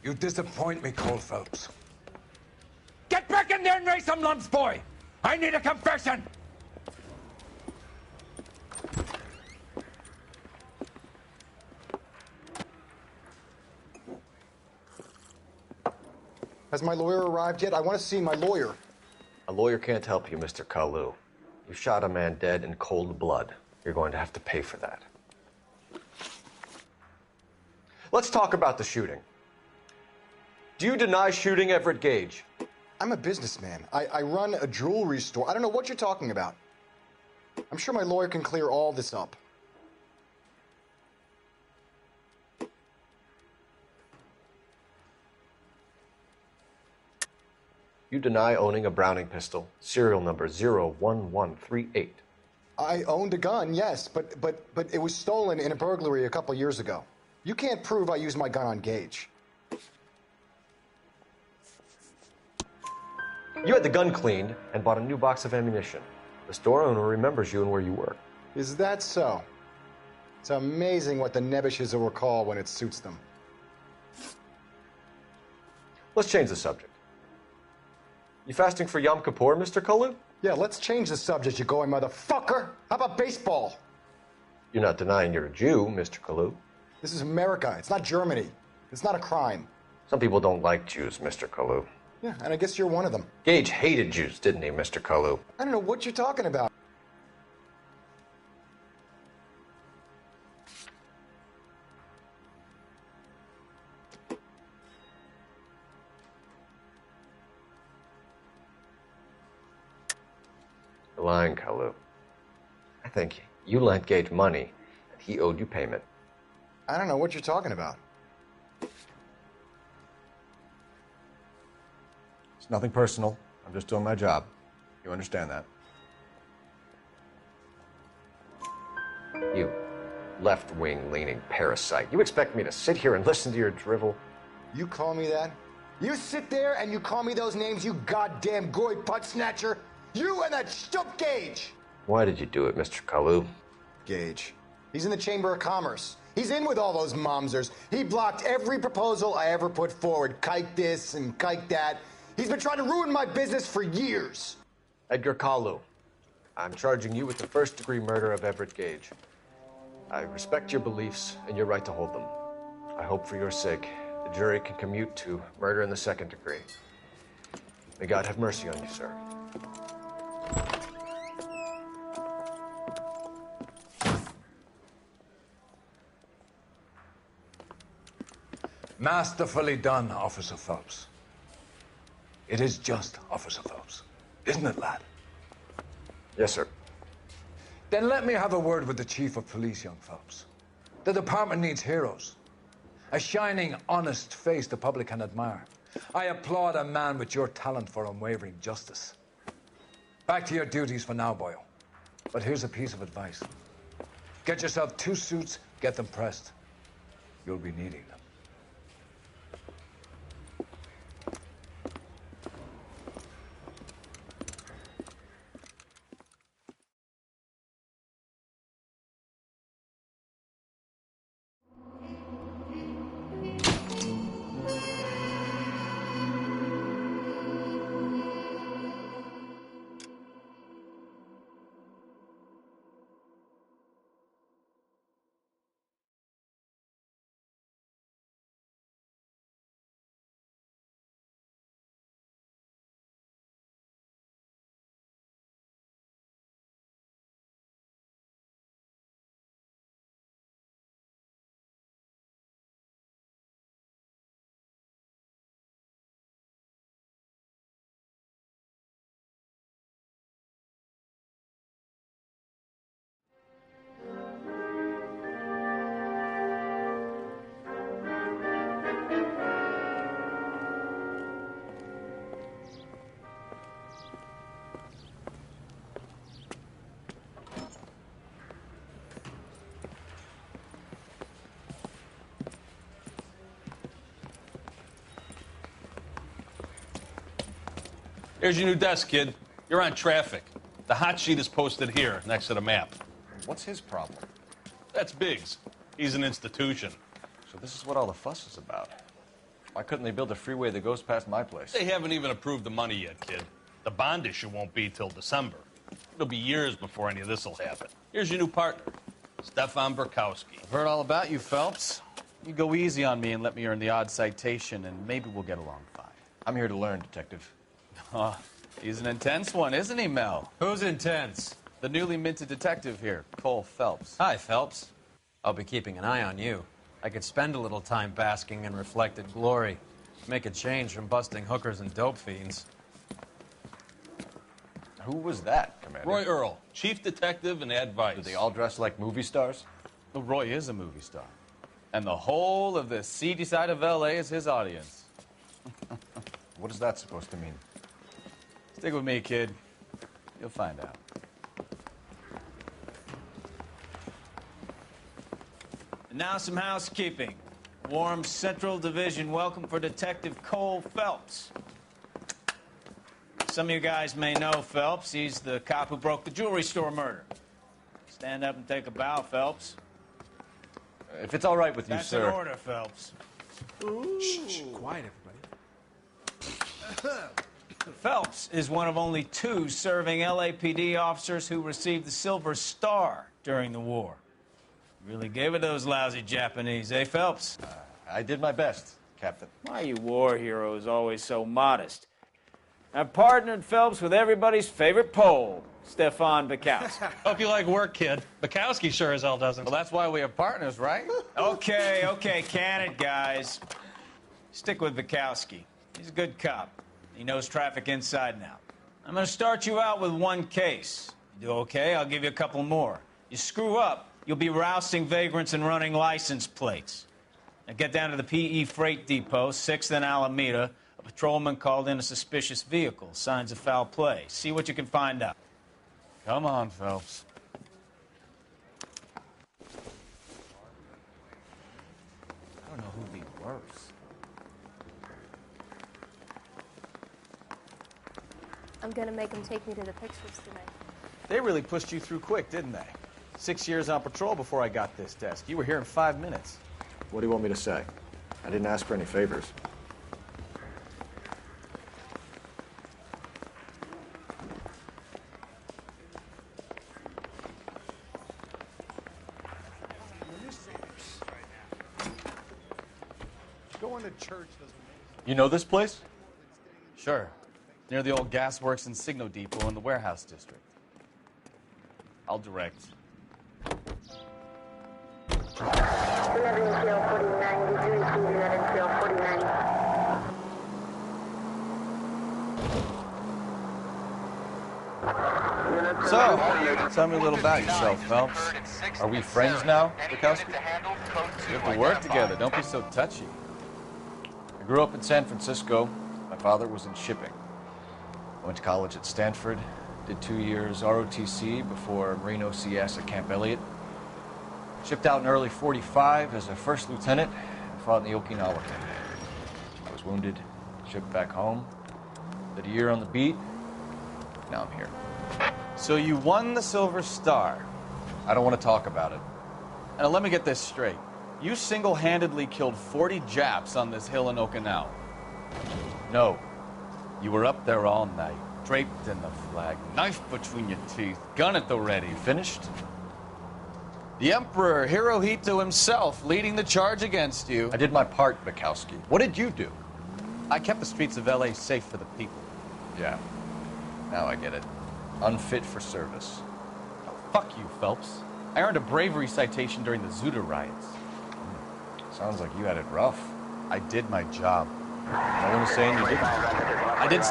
You disappoint me, Cole Phelps. Get back in there and raise some lumps, boy! I need a confession! Has my lawyer arrived yet? I want to see my lawyer. A lawyer can't help you, Mr. Kalu. You shot a man dead in cold blood. You're going to have to pay for that. Let's talk about the shooting. Do you deny shooting Everett Gage? I'm a businessman. I run a jewelry store. I don't know what you're talking about. I'm sure my lawyer can clear all this up. You deny owning a Browning pistol, serial number 01138. I owned a gun, yes, but it was stolen in a burglary a couple years ago. You can't prove I used my gun on Gage. You had the gun cleaned and bought a new box of ammunition. The store owner remembers you and where you were. Is that so? It's amazing what the Nebbishes will recall when it suits them. Let's change the subject. You fasting for Yom Kippur, Mr. Kalu? Yeah, let's change the subject, you going motherfucker. How about baseball? You're not denying you're a Jew, Mr. Kalu. This is America. It's not Germany. It's not a crime. Some people don't like Jews, Mr. Kalu. Yeah, and I guess you're one of them. Gage hated Jews, didn't he, Mr. Kalu? I don't know what you're talking about. You're lying, Kalu. I think you lent Gage money, and he owed you payment. I don't know what you're talking about. It's nothing personal. I'm just doing my job. You understand that? You left-wing leaning parasite. You expect me to sit here and listen to your drivel? You call me that? You sit there and you call me those names, you goddamn goy putt snatcher? You and that stup Gage! Why did you do it, Mr. Kalu? Gage. He's in the Chamber of Commerce. He's in with all those momsers. He blocked every proposal I ever put forward. Kike this and kike that. He's been trying to ruin my business for years. Edgar Kalu, I'm charging you with the first-degree murder of Everett Gage. I respect your beliefs and your right to hold them. I hope for your sake the jury can commute to murder in the second degree. May God have mercy on you, sir. Masterfully done, Officer Phelps. It is just, Officer Phelps. Isn't it, lad? Yes, sir. Then let me have a word with the Chief of Police, young Phelps. The department needs heroes. A shining, honest face the public can admire. I applaud a man with your talent for unwavering justice. Back to your duties for now, Boyle. But here's a piece of advice. Get yourself 2 suits, get them pressed. You'll be needing them. Here's your new desk, kid. You're on traffic. The hot sheet is posted here, next to the map. What's his problem? That's Biggs. He's an institution. So this is what all the fuss is about. Why couldn't they build a freeway that goes past my place? They haven't even approved the money yet, kid. The bond issue won't be till December. It'll be years before any of this will happen. Here's your new partner, Stefan Burkowski. I've heard all about you, Phelps. You go easy on me and let me earn the odd citation, and maybe we'll get along fine. I'm here to learn, Detective. Oh, he's an intense one, isn't he, Mel? Who's intense? The newly minted detective here, Cole Phelps. Hi, Phelps. I'll be keeping an eye on you. I could spend a little time basking in reflected glory. Make a change from busting hookers and dope fiends. Who was that, Commander? Roy Earl, chief detective and advice. Do they all dress like movie stars? Well, Roy is a movie star. And the whole of the seedy side of L.A. is his audience. What is that supposed to mean? Stick with me, kid. You'll find out. And now some housekeeping. Warm Central Division welcome for Detective Cole Phelps. Some of you guys may know Phelps. He's the cop who broke the jewelry store murder. Stand up and take a bow, Phelps. If it's all right with you, That's sir. That's an order, Phelps. Shh, quiet, everybody. Phelps is one of only 2 serving LAPD officers who received the Silver Star during the war. Really gave it those lousy Japanese, eh, Phelps? I did my best, Captain. Why are you war heroes always so modest? I've partnered Phelps with everybody's favorite Pole, Stefan Bukowski. Hope you like work, kid. Bukowski sure as hell doesn't. Well, that's why we have partners, right? Okay, can it, guys. Stick with Bukowski. He's a good cop. He knows traffic inside and out. I'm going to start you out with 1 case. You do okay, I'll give you a couple more. You screw up, you'll be rousting vagrants and running license plates. Now get down to the PE Freight Depot, 6th and Alameda. A patrolman called in a suspicious vehicle. Signs of foul play. See what you can find out. Come on, Phelps. I don't know who'd be worse. I'm gonna make him take me to the pictures tonight. They really pushed you through quick, didn't they? 6 years on patrol before I got this desk. You were here in 5 minutes. What do you want me to say? I didn't ask for any favors. Going to church doesn't You know this place? Sure. Near the old gasworks and Signo Depot in the warehouse district. I'll direct. 11 kill 49, did you receive 11 kill 49? So, tell me a little about yourself, Phelps. Are we friends now, Bukowski? We have to work together. Don't be so touchy. I grew up in San Francisco. My father was in shipping. I went to college at Stanford, did 2 years ROTC before Marine OCS at Camp Elliott. Shipped out in early '45 as a first lieutenant and fought in the Okinawa campaign. I was wounded, shipped back home, did a year on the beat. Now I'm here. So you won the Silver Star. I don't want to talk about it. And let me get this straight. You single-handedly killed 40 Japs on this hill in Okinawa. No. You were up there all night, draped in the flag, knife between your teeth, gun at the ready. Finished? The Emperor Hirohito himself leading the charge against you. I did my part, Bukowski. What did you do? I kept the streets of L.A. safe for the people. Yeah. Now I get it. Unfit for service. Oh, fuck you, Phelps. I earned a bravery citation during the Zuda riots. Sounds like you had it rough. I did my job. No one is saying you didn't. I did.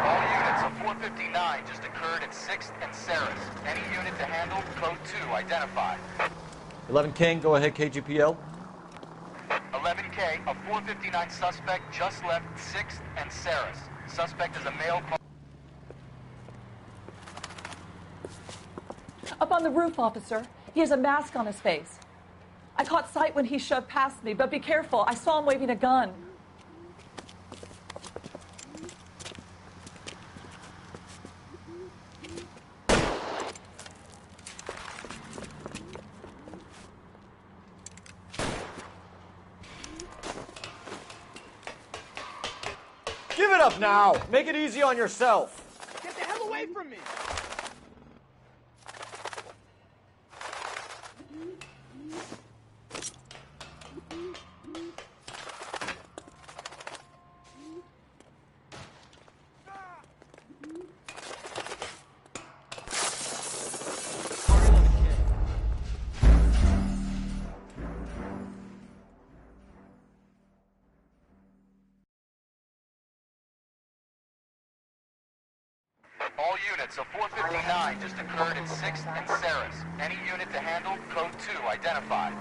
All units of 459 just occurred at 6th and Saris. Any unit to handle, code 2, identify. 11 King, go ahead, KGPL. 11K, a 459 suspect just left 6th and Saris. Suspect is a male. Up on the roof, officer. He has a mask on his face. I caught sight when he shoved past me, but be careful. I saw him waving a gun. Give it up now! Make it easy on yourself! Get the hell away from me! All units, a 459 just occurred at 6th and Saris. Any unit to handle, code 2 identified.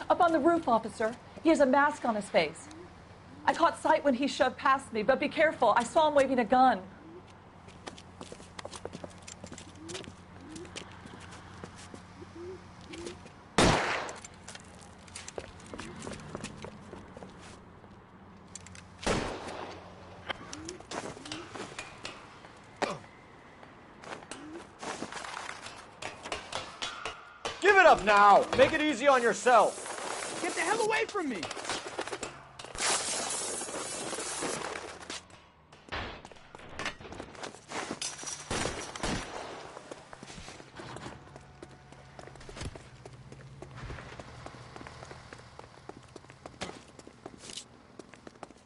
Up on the roof, officer. He has a mask on his face. I caught sight when he shoved past me, but be careful. I saw him waving a gun. Give it up now! Make it easy on yourself! Get the hell away from me!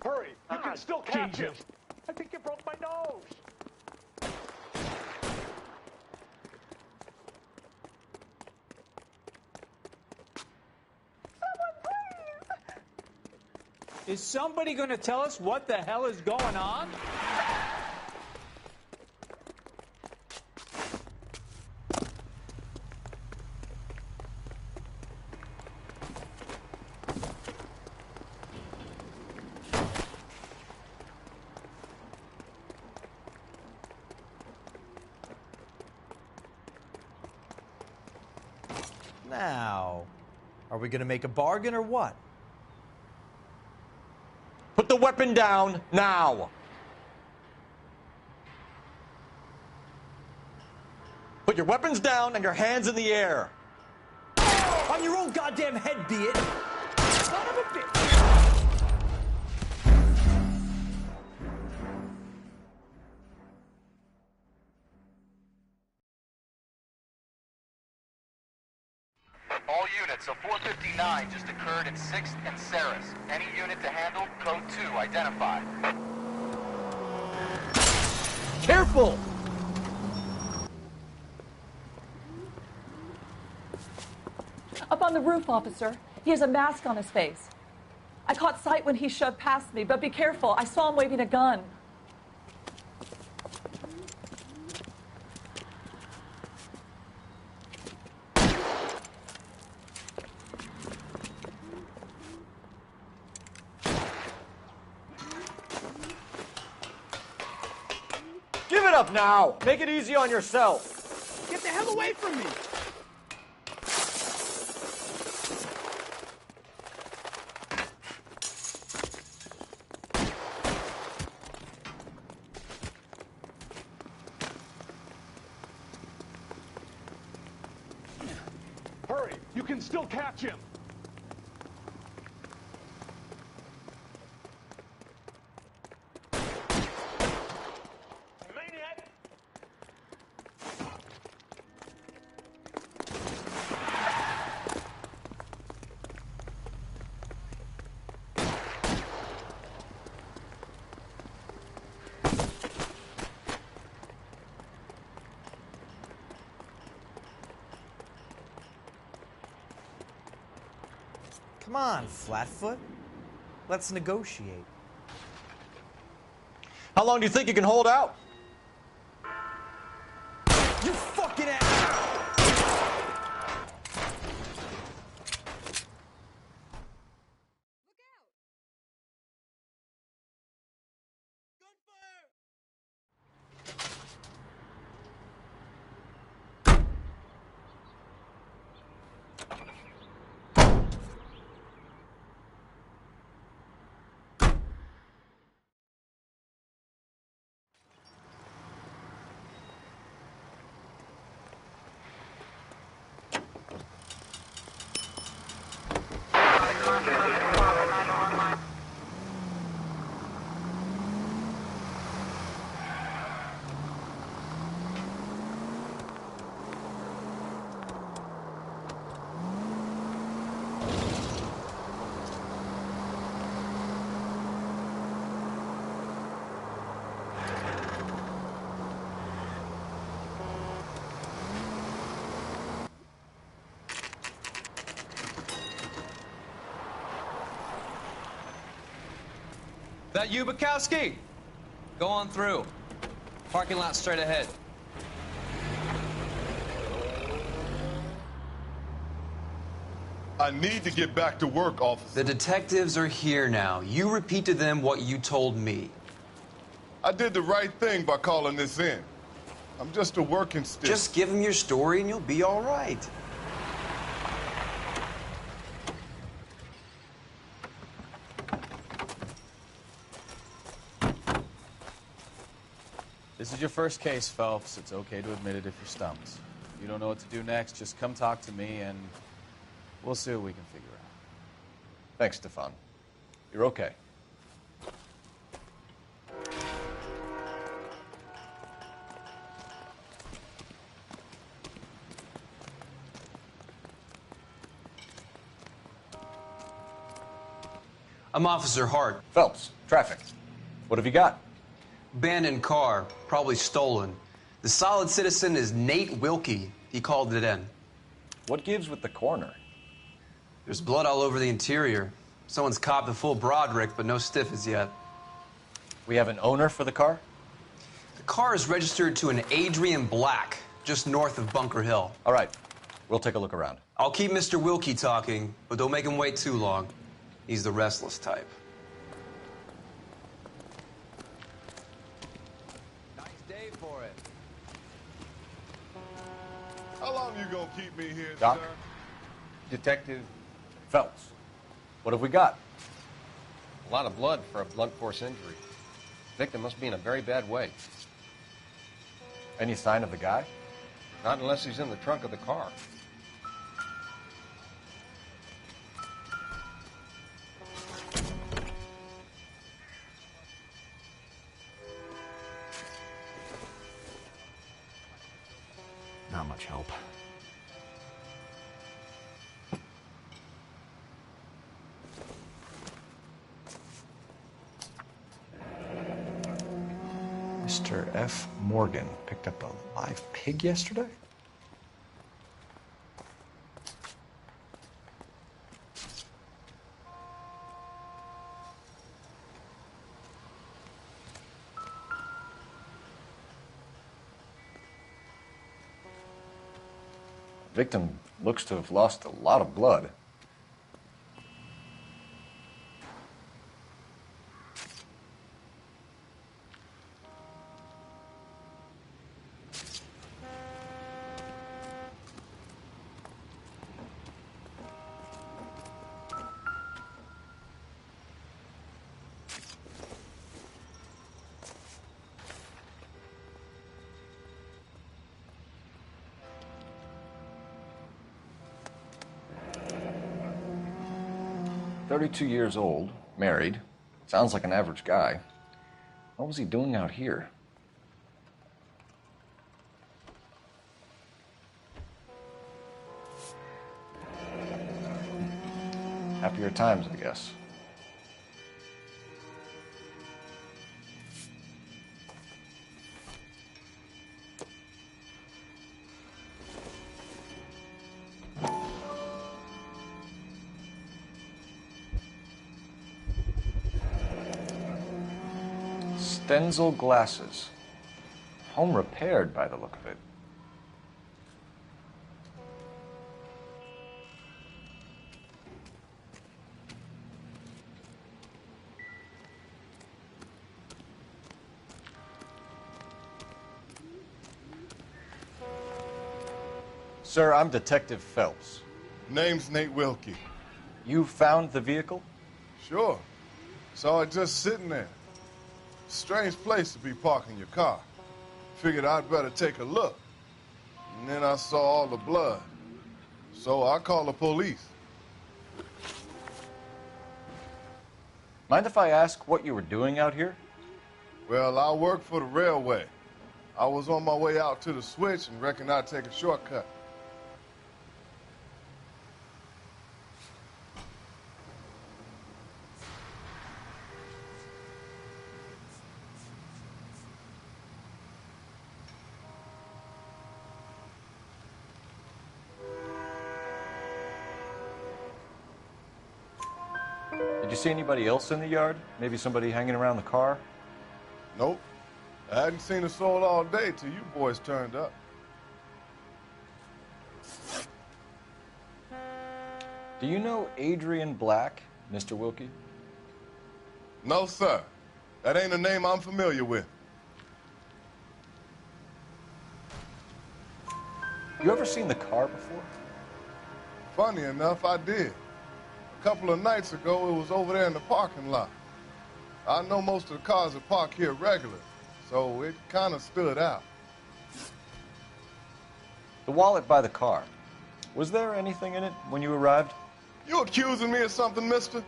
Hurry! You can still catch him! I think you broke my nose! Is somebody going to tell us what the hell is going on? Now, are we going to make a bargain or what? Put the weapon down now. Put your weapons down and your hands in the air. On your own goddamn head, be it. Son of a bitch. All units, a 459 just occurred at 6th and Saris. Any unit to handle, code 2 identified. Careful! Up on the roof, officer. He has a mask on his face. I caught sight when he shoved past me, but be careful. I saw him waving a gun. Give it up now! Make it easy on yourself! Get the hell away from me! Hurry! You can still catch him! Come on, Flatfoot. Let's negotiate. How long do you think you can hold out? You fucking ass! that you, Bukowski? Go on through. Parking lot straight ahead. I need to get back to work, officer. The detectives are here now. You repeat to them what you told me. I did the right thing by calling this in. I'm just a working stick. Just give them your story and you'll be all right. This is your first case, Phelps. It's okay to admit it if you're stumped. If you don't know what to do next, just come talk to me and we'll see what we can figure out. Thanks, Stefan. You're okay. I'm Officer Hart. Phelps, traffic. What have you got? Abandoned car, probably stolen. The solid citizen is Nate Wilkie. He called it in. What gives with the coroner? There's blood all over the interior. Someone's copped the full Broderick, but no stiff as yet. We have an owner for the car? The car is registered to an Adrian Black, just north of Bunker Hill. All right. We'll take a look around. I'll keep Mr. Wilkie talking, but don't make him wait too long. He's the restless type. Nice day for it. How long you gonna keep me here, Doc? sir? Detective Phelps. What have we got? A lot of blood for a blunt force injury. Victim must be in a very bad way. Any sign of the guy? Not unless he's in the trunk of the car. Not much help. Mr. F. Morgan picked up a live pig yesterday? Victim looks to have lost a lot of blood. "32 years old, married, sounds like an average guy. What was he doing out here?" Happier times, I guess. Stenzel glasses. Home repaired by the look of it. Sir, I'm Detective Phelps. Name's Nate Wilkie. You found the vehicle? Sure. Saw it just sitting there. Strange place to be parking your car. Figured I'd better take a look. And then I saw all the blood. So I called the police. Mind if I ask what you were doing out here? Well, I work for the railway. I was on my way out to the switch and reckoned I'd take a shortcut. Did Did you see anybody else in the yard? Maybe somebody hanging around the car? Nope. I hadn't seen a soul all day till you boys turned up. Do you know Adrian Black, Mr. Wilkie? No, sir. That ain't a name I'm familiar with. You ever seen the car before? Funny enough, I did. A couple of nights ago, it was over there in the parking lot. I know most of the cars are parked here regular, so it kind of stood out. The wallet by the car. Was there anything in it when you arrived? You accusing me of something, mister?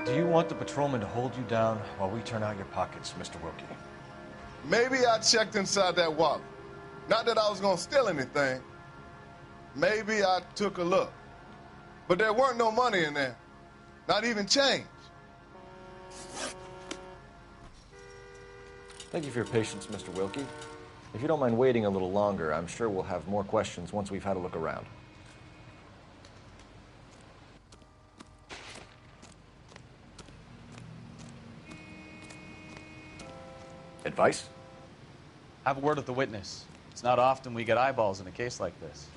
Do you want the patrolman to hold you down while we turn out your pockets, Mr. Wilkie? Maybe I checked inside that wallet. Not that I was gonna steal anything. Maybe I took a look. But there weren't no money in there. Not even change. Thank you for your patience, Mr. Wilkie. If you don't mind waiting a little longer, I'm sure we'll have more questions once we've had a look around. Advice? Have a word with the witness. It's not often we get eyeballs in a case like this.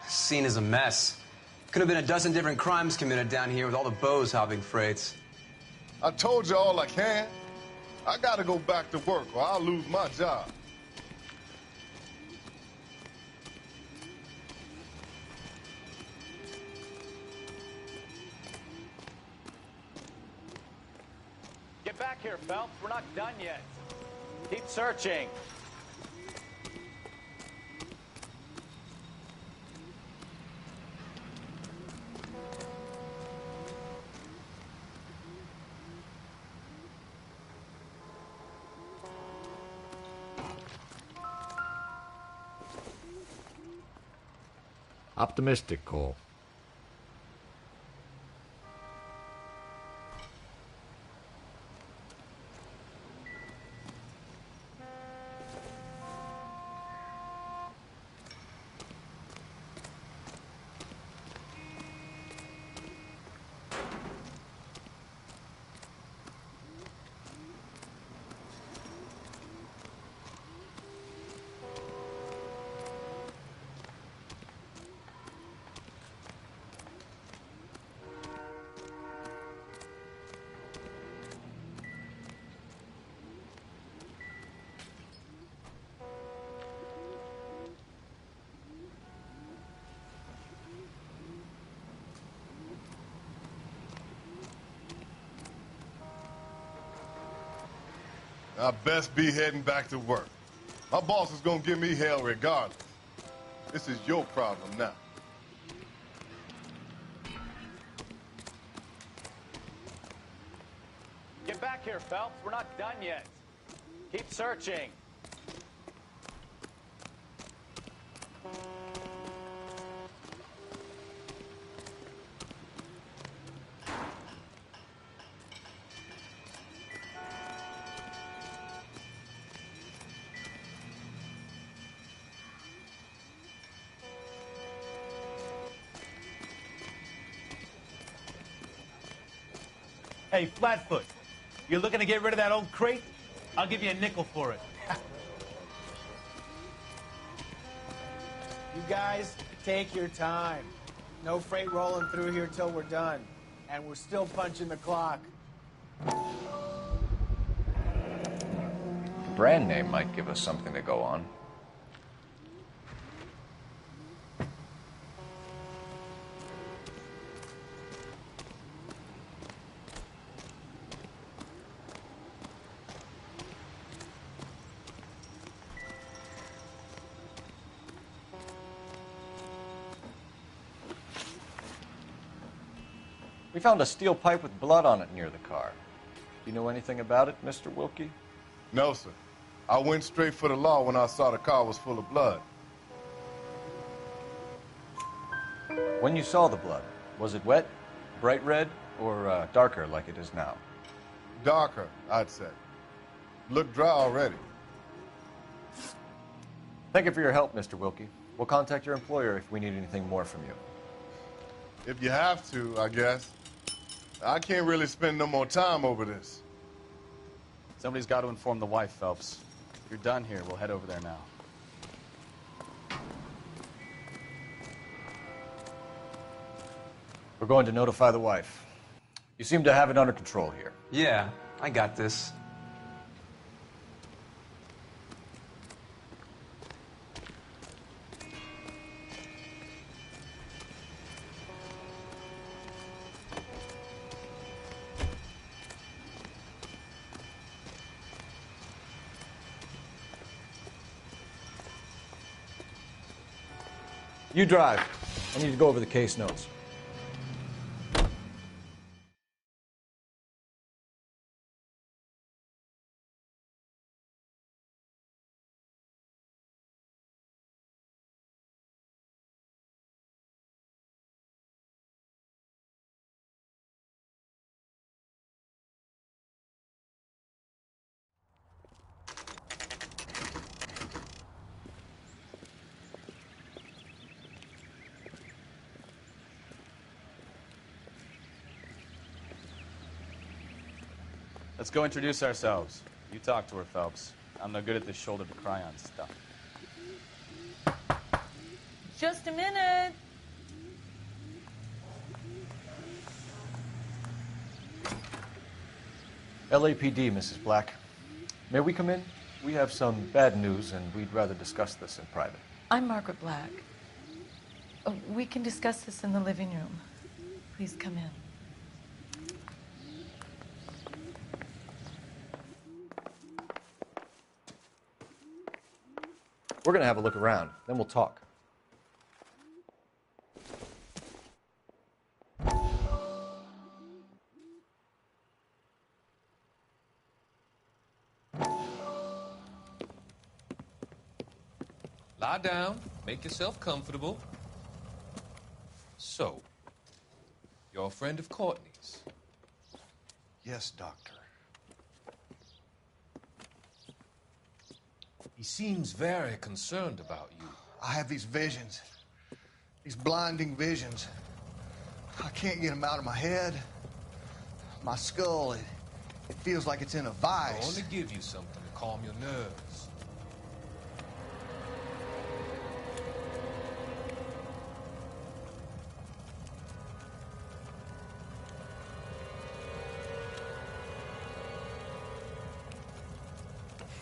Scene is a mess. Could have been a dozen different crimes committed down here with all the bows hopping freights. I told you all I can. I gotta go back to work or I'll lose my job. Get back here, Phelps. We're not done yet. Keep searching. Optimistic, Cole. I best be heading back to work. My boss is gonna give me hell regardless. This is your problem now. Get back here, Phelps. We're not done yet. Keep searching. Hey, Flatfoot, you're looking to get rid of that old crate? I'll give you a nickel for it. You guys, take your time. No freight rolling through here till we're done. And we're still punching the clock. The brand name might give us something to go on. We found a steel pipe with blood on it near the car. Do you know anything about it, Mr. Wilkie? No, sir. I went straight for the law when I saw the car was full of blood. When you saw the blood, was it wet, bright red, or darker like it is now? Darker, I'd say. Looked dry already. Thank you for your help, Mr. Wilkie. We'll contact your employer if we need anything more from you. If you have to, I guess. I can't really spend no more time over this. Somebody's got to inform the wife, Phelps. If you're done here, we'll head over there now. We're going to notify the wife. You seem to have it under control here. Yeah, I got this. You drive. I need to go over the case notes. Let's go introduce ourselves. You talk to her, Phelps. I'm no good at this shoulder to cry on stuff. Just a minute. LAPD, Mrs. Black. May we come in? We have some bad news, and we'd rather discuss this in private. I'm Margaret Black. We can discuss this in the living room. Please come in. We're going to have a look around, then we'll talk. Lie down, make yourself comfortable. So, you're a friend of Courtney's? Yes, Doctor. He seems very concerned about you. I have these visions. These blinding visions. I can't get them out of my head. My skull, it feels like it's in a vice. I want to give you something to calm your nerves.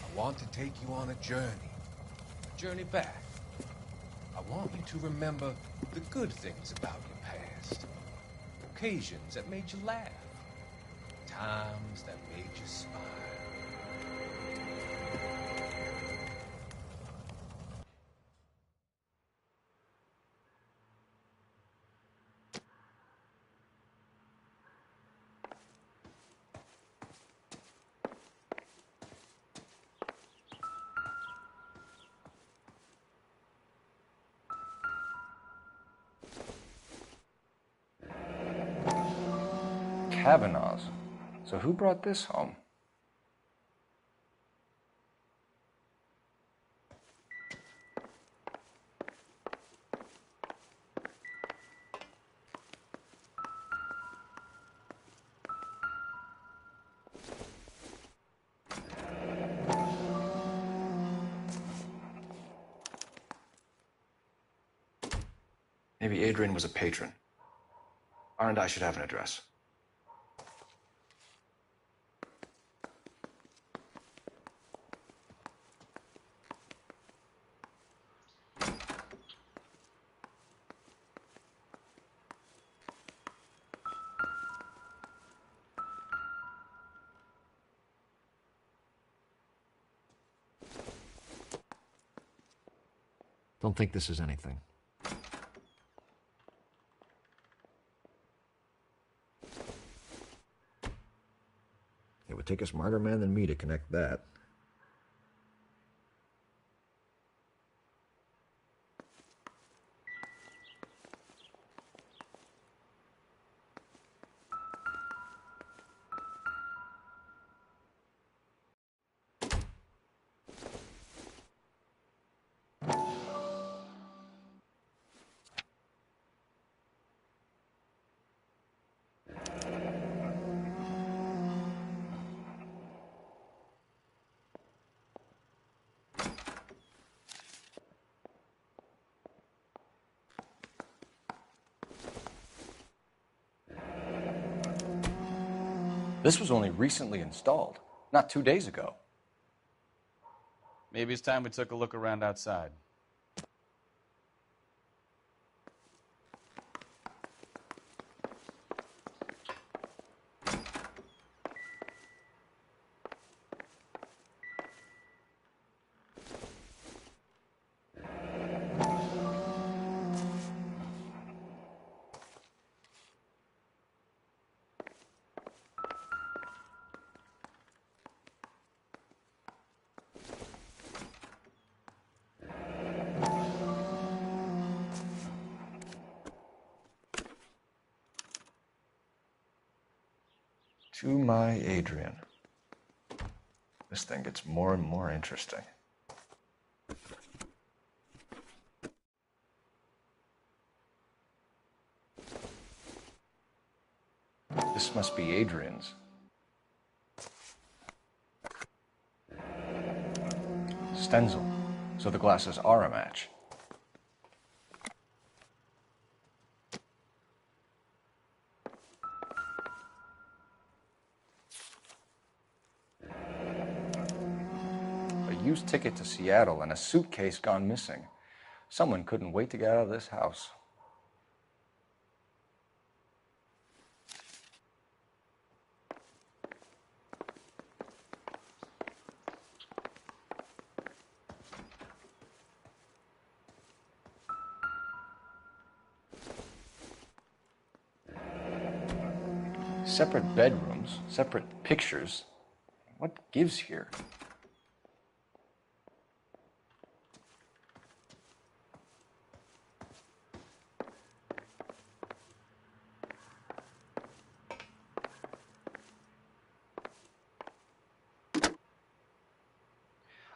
I want to take you on a journey back. I want you to remember the good things about your past, occasions that made you laugh, times that made you smile. Kavanaugh's. So who brought this home? Maybe Adrian was a patron. R&I should have an address. Don't think this is anything. It would take a smarter man than me to connect that. This was only recently installed, not 2 days ago. Maybe it's time we took a look around outside. To my Adrian. This thing gets more and more interesting. This must be Adrian's. Stenzel. So the glasses are a match. A used ticket to Seattle and a suitcase gone missing. Someone couldn't wait to get out of this house. Separate bedrooms, separate pictures. What gives here?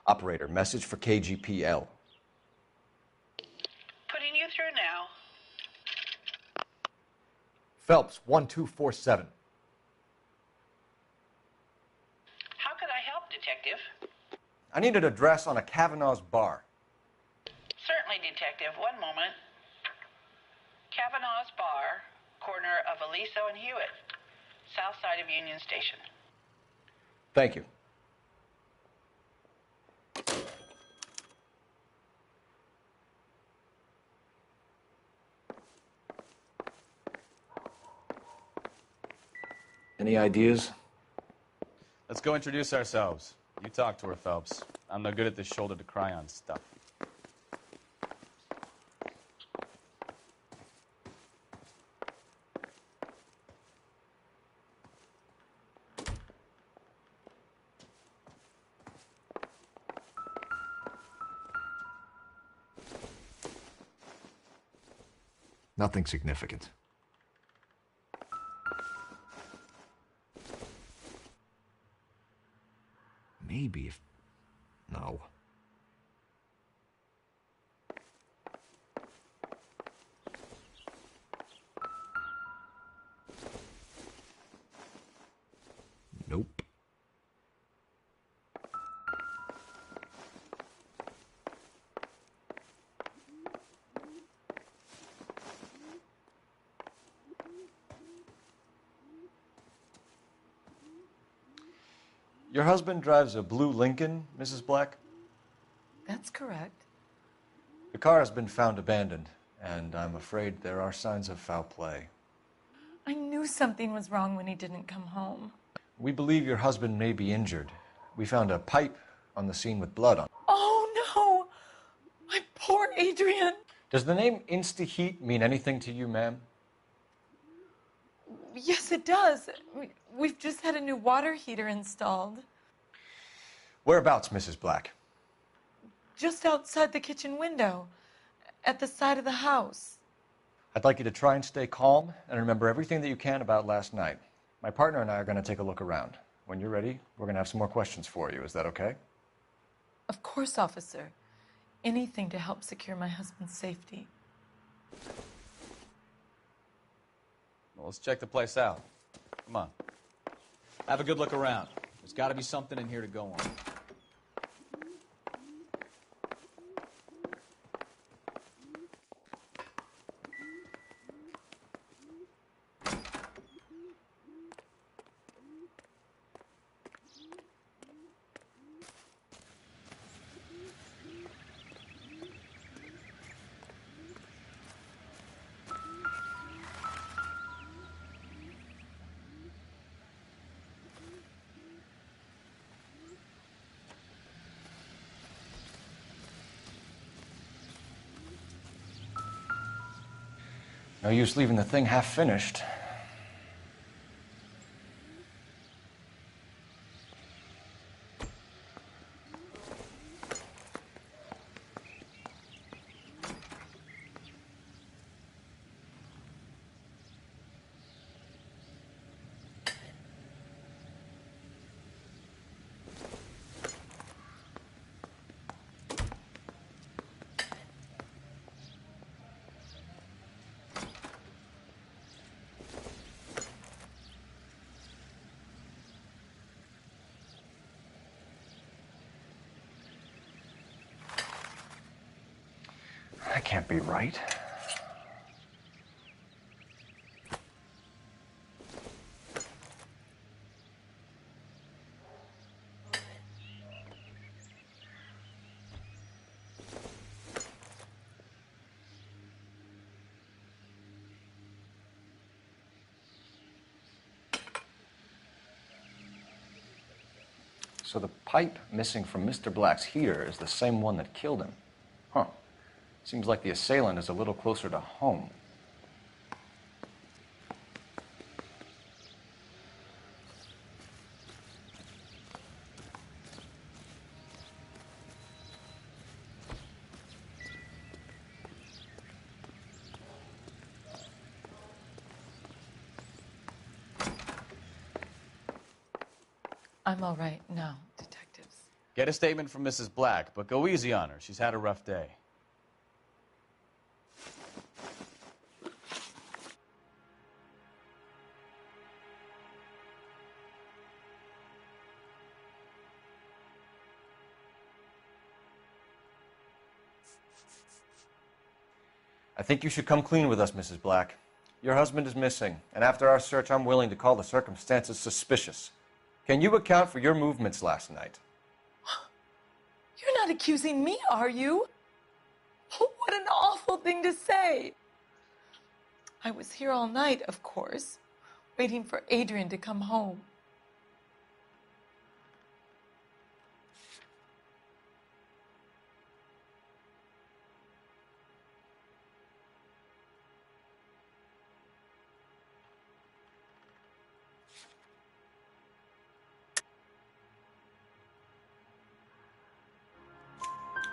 Operator, message for KGPL. Putting you through now. Phelps, 1247. How could I help, Detective? I need an address on a Kavanaugh's bar. Certainly, Detective. One moment. Kavanaugh's Bar, corner of Aliso and Hewitt, south side of Union Station. Thank you. Any ideas? Let's go introduce ourselves. You talk to her, Phelps. I'm no good at this shoulder to cry on stuff. Nothing significant. Maybe if... No. Nope. Your husband drives a blue Lincoln, Mrs. Black? That's correct. The car has been found abandoned, and I'm afraid there are signs of foul play. I knew something was wrong when he didn't come home. We believe your husband may be injured. We found a pipe on the scene with blood on it. Oh, no! My poor Adrian! Does the name Insta-Heat mean anything to you, ma'am? Yes, it does. We've just had a new water heater installed. Whereabouts, Mrs. Black? Just outside the kitchen window, at the side of the house. I'd like you to try and stay calm and remember everything that you can about last night. My partner and I are going to take a look around. When you're ready, we're going to have some more questions for you. Is that okay? Of course, officer. Anything to help secure my husband's safety. Well, let's check the place out. Come on. Have a good look around. There's got to be something in here to go on. No use leaving the thing half finished. That can't be right. So the pipe missing from Mr. Black's heater is the same one that killed him. Huh. Seems like the assailant is a little closer to home. I'm all right now, detectives. Get a statement from Mrs. Black, but go easy on her. She's had a rough day. I think you should come clean with us, Mrs. Black. Your husband is missing, and after our search, I'm willing to call the circumstances suspicious. Can you account for your movements last night? You're not accusing me, are you? What an awful thing to say. I was here all night, of course, waiting for Adrian to come home.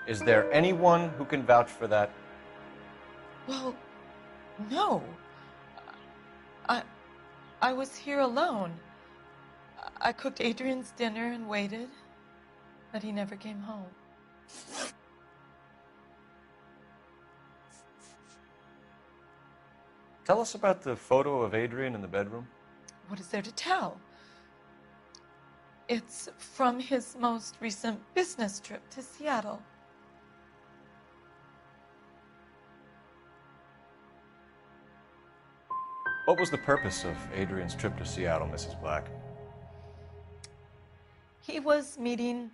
Is there anyone who can vouch for that? Well, no. I was here alone. I cooked Adrian's dinner and waited, but he never came home. Tell us about the photo of Adrian in the bedroom. What is there to tell? It's from his most recent business trip to Seattle. What was the purpose of Adrian's trip to Seattle, Mrs. Black? He was meeting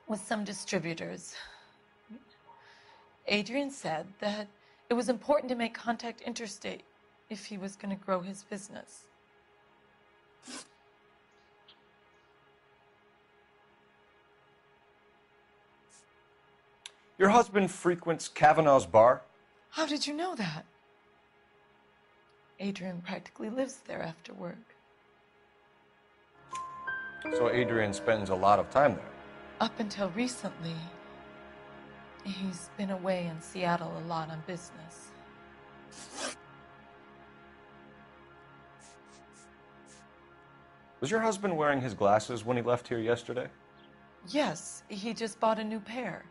with some distributors. Adrian said that it was important to make contact interstate if he was going to grow his business. Your husband frequents Kavanaugh's bar? How did you know that? Adrian practically lives there after work. So Adrian spends a lot of time there. Up until recently, he's been away in Seattle a lot on business. Was your husband wearing his glasses when he left here yesterday? Yes, he just bought a new pair.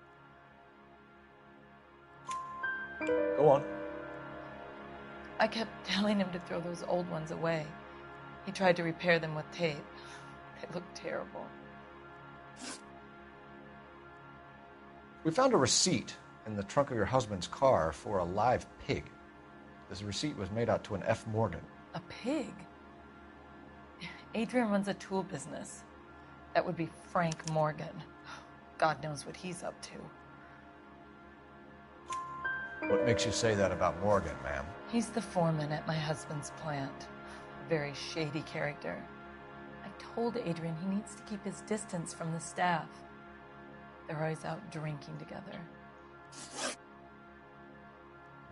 Go on. I kept telling him to throw those old ones away. He tried to repair them with tape. They look terrible. We found a receipt in the trunk of your husband's car for a live pig. This receipt was made out to an F. Morgan. A pig? Adrian runs a tool business. That would be Frank Morgan. God knows what he's up to. What makes you say that about Morgan, ma'am? He's the foreman at my husband's plant. A very shady character. I told Adrian he needs to keep his distance from the staff. They're always out drinking together.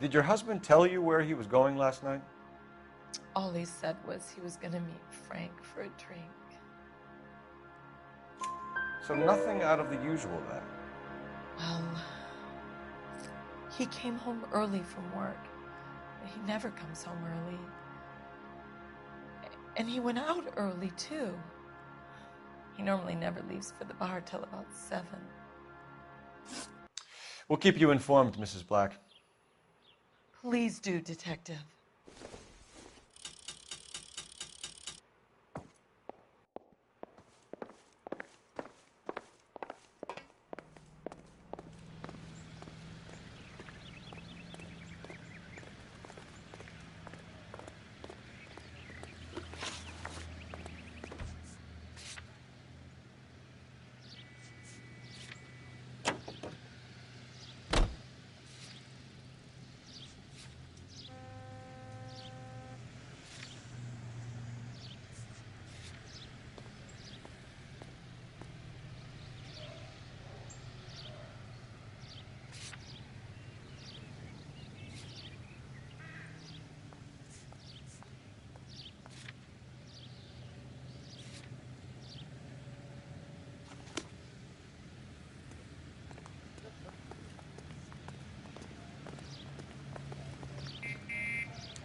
Did your husband tell you where he was going last night? All he said was he was going to meet Frank for a drink. So nothing out of the usual then? Well, he came home early from work. He never comes home early. And he went out early, too. He normally never leaves for the bar till about 7. We'll keep you informed, Mrs. Black. Please do, Detective.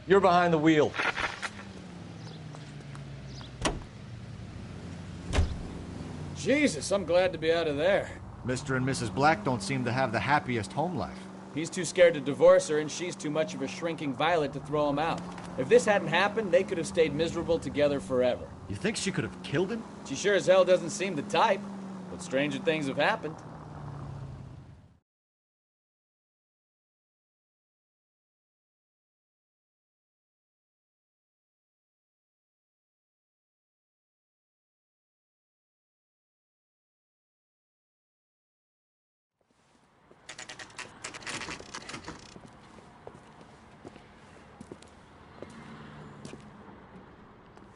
You're behind the wheel. Jesus, I'm glad to be out of there. Mr. and Mrs. Black don't seem to have the happiest home life. He's too scared to divorce her, and she's too much of a shrinking violet to throw him out. If this hadn't happened, they could have stayed miserable together forever. You think she could have killed him? She sure as hell doesn't seem the type, but stranger things have happened.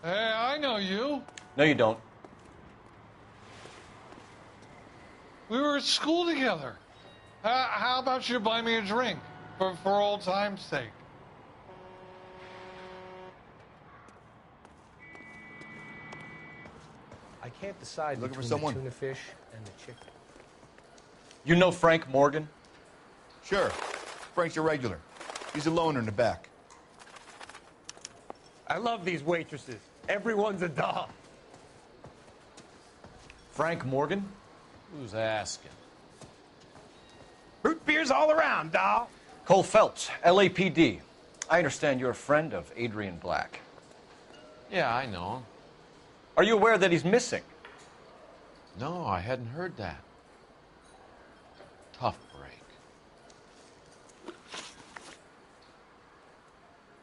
Hey, I know you. No, you don't. We were at school together. How about you buy me a drink for old time's sake? I can't decide Looking for between someone? the tuna fish and the chicken. You know Frank Morgan? Sure. Frank's a regular. He's a loner in the back. I love these waitresses. Everyone's a doll. Frank Morgan? Who's asking? Root beers all around, doll. Cole Phelps, LAPD. I understand you're a friend of Adrian Black. Yeah, I know him. Are you aware that he's missing? No, I hadn't heard that. Tough break.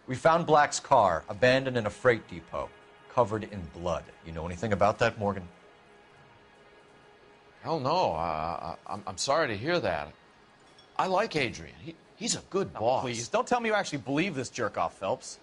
We found Black's car abandoned in a freight depot, covered in blood. You know anything about that, Morgan? Hell no. I'm sorry to hear that. I like Adrian. He's a good boss. Please, don't tell me you actually believe this jerk-off, Phelps.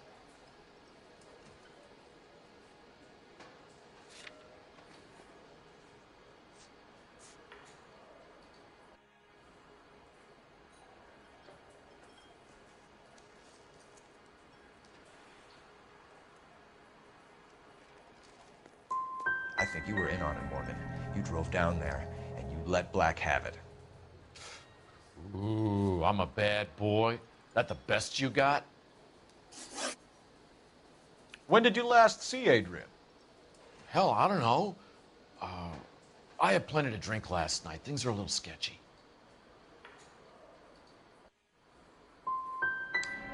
I think you were in on it, Morgan. You drove down there, and you let Black have it. Ooh, I'm a bad boy. That the best you got? When did you last see Adrian? Hell, I don't know. I had plenty to drink last night. Things are a little sketchy.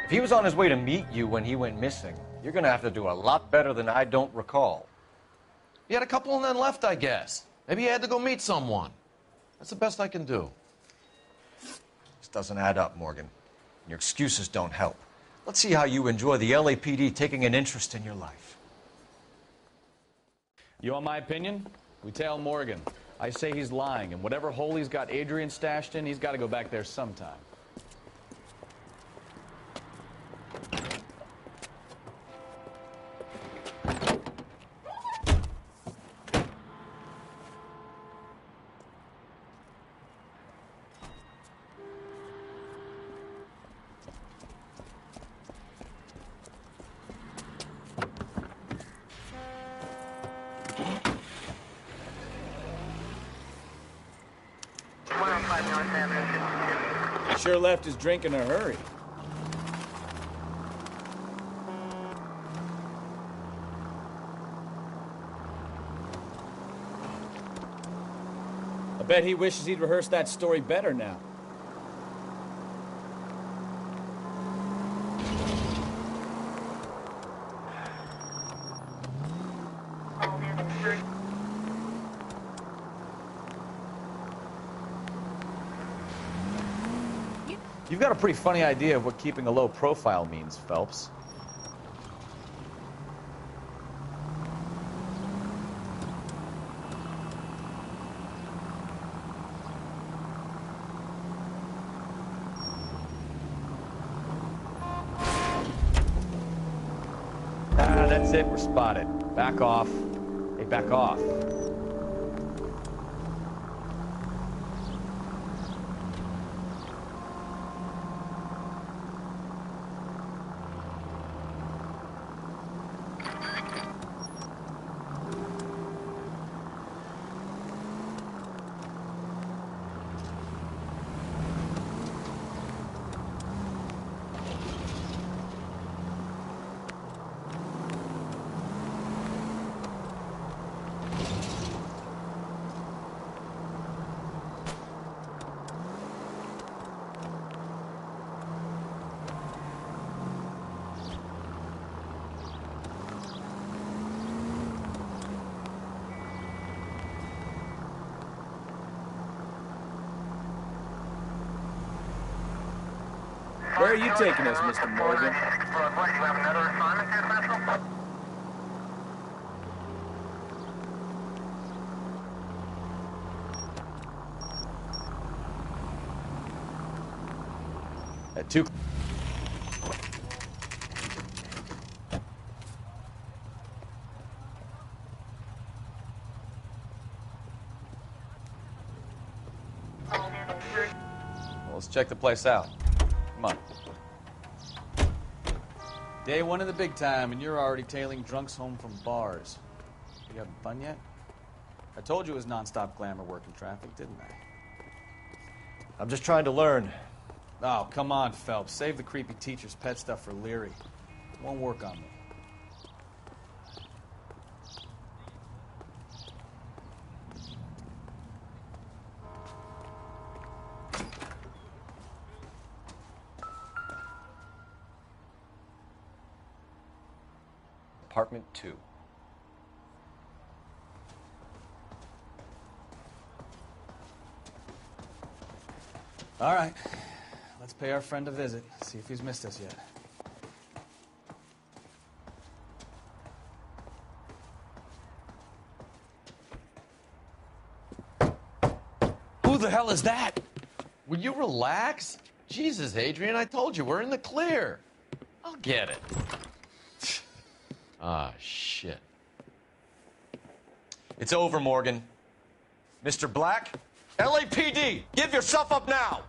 If he was on his way to meet you when he went missing, you're going to have to do a lot better than I don't recall. He had a couple and then left, I guess. Maybe he had to go meet someone. That's the best I can do. This doesn't add up, Morgan. Your excuses don't help. Let's see how you enjoy the LAPD taking an interest in your life. You want my opinion? We tail Morgan. I say he's lying, and whatever hole he's got Adrian stashed in, he's got to go back there sometime. Sure left his drink in a hurry. I bet he wishes he'd rehearsed that story better now. You've got a pretty funny idea of what keeping a low profile means, Phelps. That's it, we're spotted. Back off. Hey, back off. Where are you taking us, Mr. Morgan? At 2. Well, let's check the place out. Come on. Day one of the big time, and you're already tailing drunks home from bars. You having fun yet? I told you it was non-stop glamour working traffic, didn't I? I'm just trying to learn. Oh, come on, Phelps. Save the creepy teacher's pet stuff for Leary. It won't work on me. Apartment 2. All right. Let's pay our friend a visit. See if he's missed us yet. the hell is that? Will you relax? Jesus, Adrian, I told you, we're in the clear. I'll get it. Ah, shit. It's over, Morgan. Mr. Black, LAPD, give yourself up now!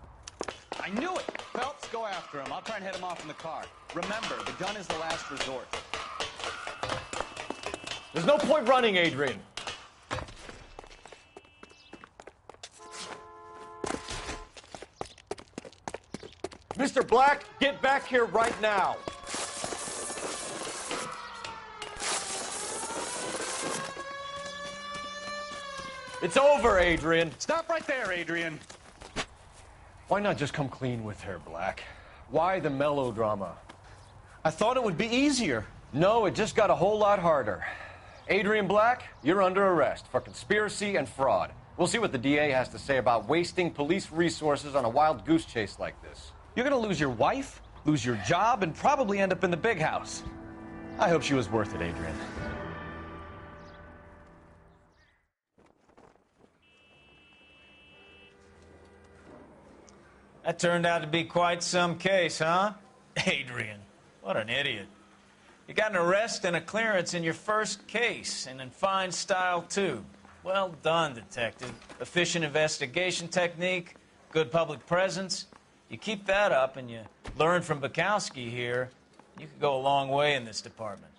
I knew it! Phelps, go after him. I'll try and head him off in the car. Remember, the gun is the last resort. There's no point running, Adrian. Mr. Black, get back here right now. It's over, Adrian. Stop right there, Adrian. Why not just come clean with her, Black? Why the melodrama? I thought it would be easier. No, it just got a whole lot harder. Adrian Black, you're under arrest for conspiracy and fraud. We'll see what the DA has to say about wasting police resources on a wild goose chase like this. You're gonna lose your wife, lose your job, and probably end up in the big house. I hope she was worth it, Adrian. That turned out to be quite some case, huh? Adrian, what an idiot. You got an arrest and a clearance in your first case, and in fine style, too. Well done, detective. Efficient investigation technique, good public presence. You keep that up and you learn from Bukowski here, you could go a long way in this department.